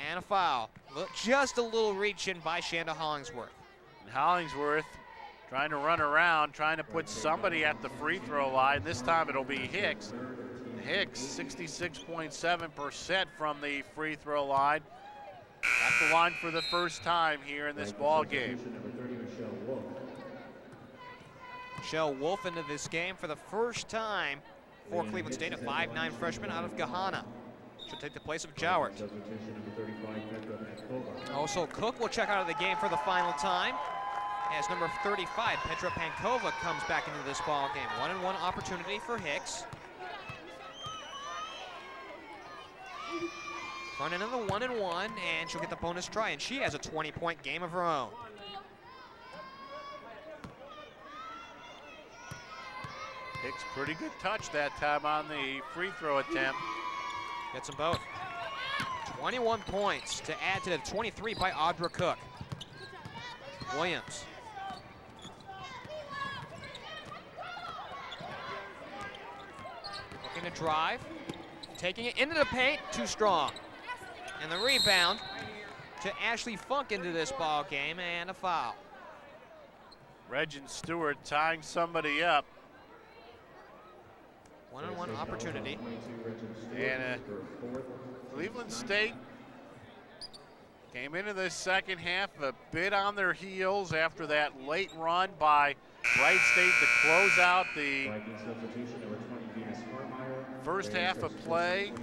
[SPEAKER 1] And a foul. Just a little reach in by Shanna Hollingsworth.
[SPEAKER 3] And Hollingsworth trying to run around, trying to put somebody at the free throw line. This time it'll be Hicks. Hicks, 66.7% from the free throw line. At the line for the first time here in this ball game.
[SPEAKER 1] Michelle Wolf into this game for the first time for Cleveland State, a 5'9" freshman out of Gahanna. She'll take the place of Jowart. Also, Cook will check out of the game for the final time as number 35, Petra Pankova, comes back into this ball game. 1-and-1 opportunity for Hicks. Front end of the 1-and-1, and she'll get the bonus try, and she has a 20-point game of her own.
[SPEAKER 3] Hicks, pretty good touch that time on the free throw attempt.
[SPEAKER 1] Gets them both. 21 points to add to the 23 by Audra Cook. Williams. Looking to drive. Taking it into the paint, too strong. And the rebound to Ashley Funk into this ball game, and a foul.
[SPEAKER 3] Reggen Stewart tying somebody up.
[SPEAKER 1] 1-on-1 opportunity.
[SPEAKER 3] And Cleveland State came into this second half a bit on their heels after that late run by Wright State to close out the first half of play.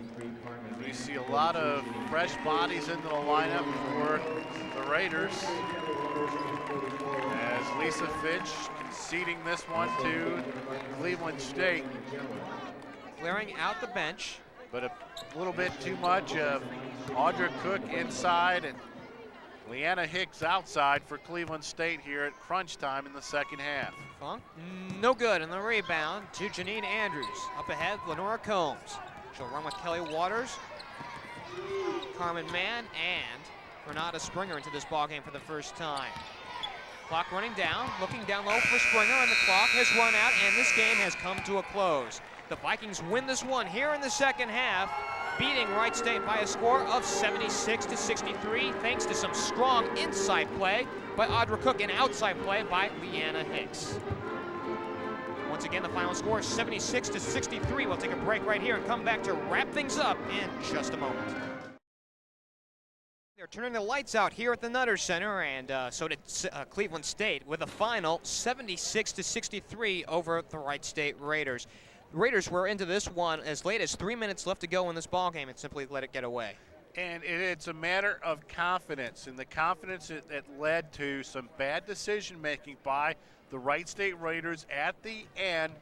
[SPEAKER 3] We see a lot of fresh bodies into the lineup for the Raiders as Lisa Fitch conceding this one to Cleveland State.
[SPEAKER 1] Clearing out the bench.
[SPEAKER 3] But a little bit too much of Audra Cook inside and LeAnna Hicks outside for Cleveland State here at crunch time in the second half.
[SPEAKER 1] Funk, no good in the rebound to Janine Andrews. Up ahead, Lenora Combs. She'll run with Kelly Waters, Carmen Mann, and Renata Springer into this ball game for the first time. Clock running down, looking down low for Springer, and the clock has run out, and this game has come to a close. The Vikings win this one here in the second half, beating Wright State by a score of 76-63, thanks to some strong inside play by Audra Cook and outside play by LeAnna Hicks. Once again, the final score is 76-63. We'll take a break right here and come back to wrap things up in just a moment. They're turning the lights out here at the Nutter Center, and so did Cleveland State with a final 76-63 over the Wright State Raiders. Raiders were into this one as late as 3 minutes left to go in this ball game and simply let it get away.
[SPEAKER 3] And it's a matter of confidence, and the confidence that led to some bad decision-making by the Wright State Raiders at the end,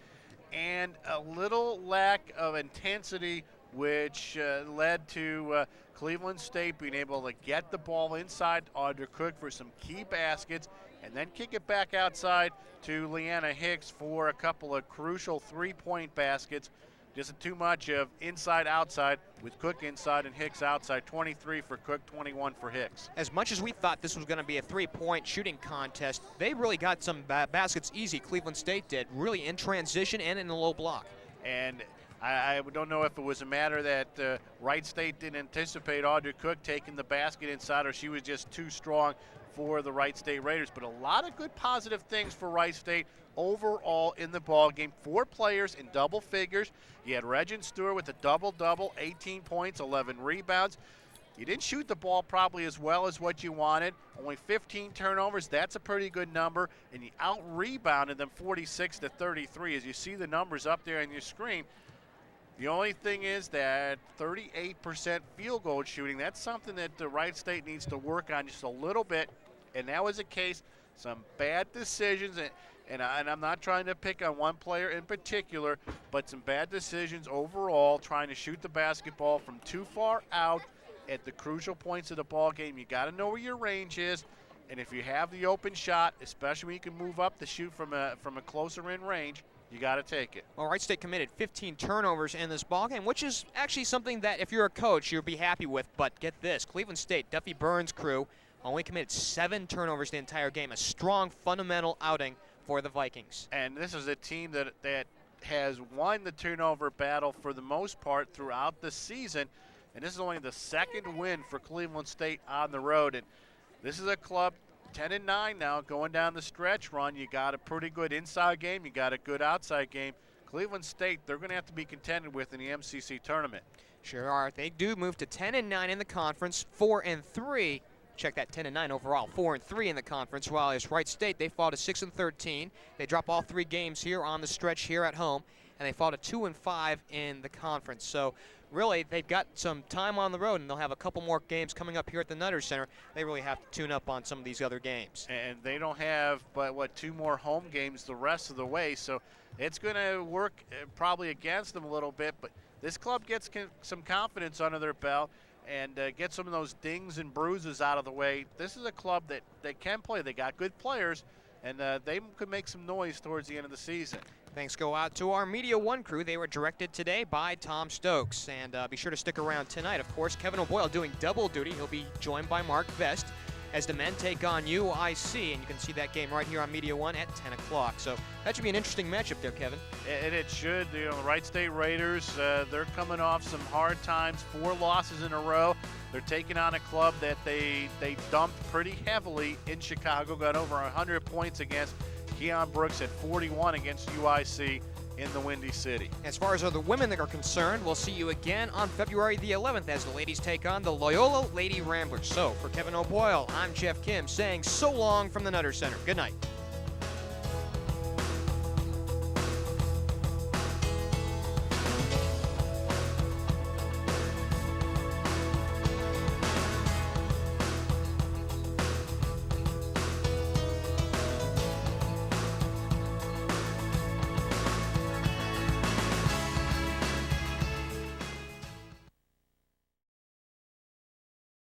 [SPEAKER 3] and a little lack of intensity, which led to Cleveland State being able to get the ball inside Audra Cook for some key baskets, and then kick it back outside to LeAnna Hicks for a couple of crucial three-point baskets. Just too much of inside-outside with Cook inside and Hicks outside. 23 for Cook, 21 for Hicks.
[SPEAKER 1] As much as we thought this was going to be a three-point shooting contest, they really got some baskets easy. Cleveland State did, really in transition and in the low block.
[SPEAKER 3] And I don't know if it was a matter that Wright State didn't anticipate Audra Cook taking the basket inside, or she was just too strong for the Wright State Raiders. But a lot of good positive things for Wright State overall in the ball game. 4 players in double figures. You had Reggen Stewart with a double-double, 18 points, 11 rebounds. You didn't shoot the ball probably as well as what you wanted. Only 15 turnovers. That's a pretty good number. And you out-rebounded them 46-33. As you see the numbers up there on your screen, the only thing is that 38% field goal shooting, that's something that the Wright State needs to work on just a little bit. And that was the case. Some bad decisions, and I'm not trying to pick on one player in particular, but some bad decisions overall, trying to shoot the basketball from too far out at the crucial points of the ball game. You got to know where your range is, and if you have the open shot, especially when you can move up to shoot from a closer in range, you got to take it.
[SPEAKER 1] Well, Wright State committed 15 turnovers in this ballgame, which is actually something that if you're a coach, you'll be happy with. But get this, Cleveland State, Duffy Burns' crew, only committed 7 turnovers the entire game. A strong fundamental outing for the Vikings.
[SPEAKER 3] And this is a team that has won the turnover battle for the most part throughout the season. And this is only the second win for Cleveland State on the road. And this is a club 10-9 now, going down the stretch run. You got a pretty good inside game. You got a good outside game. Cleveland State, they're going to have to be contended with in the MCC tournament.
[SPEAKER 1] Sure are. They do move to 10-9 in the conference, 4-3. Check that, 10-9 overall, 4-3 in the conference. While as Wright State, they fall to 6-13. They drop all 3 games here on the stretch here at home, and they fall to 2-5 in the conference. So really, they've got some time on the road, and they'll have a couple more games coming up here at the Nutter Center. They really have to tune up on some of these other games.
[SPEAKER 3] And they don't have but 2 more home games the rest of the way, so it's going to work probably against them a little bit. But this club gets some confidence under their belt and get some of those dings and bruises out of the way. This is a club that they can play. They got good players, and they could make some noise towards the end of the season.
[SPEAKER 1] Thanks go out to our Media One crew. They were directed today by Tom Stokes. And be sure to stick around tonight. Of course, Kevin O'Boyle doing double duty. He'll be joined by Mark Vest as the men take on UIC. And you can see that game right here on Media One at 10 o'clock. So that should be an interesting matchup there, Kevin.
[SPEAKER 3] And it should. You know, the Wright State Raiders, they're coming off some hard times, 4 losses in a row. They're taking on a club that they dumped pretty heavily in Chicago, got over 100 points against. Keon Brooks at 41 against UIC in the Windy City.
[SPEAKER 1] As far as other women that are concerned, we'll see you again on February the 11th as the ladies take on the Loyola Lady Ramblers. So for Kevin O'Boyle, I'm Geoff Kim saying so long from the Nutter Center. Good night.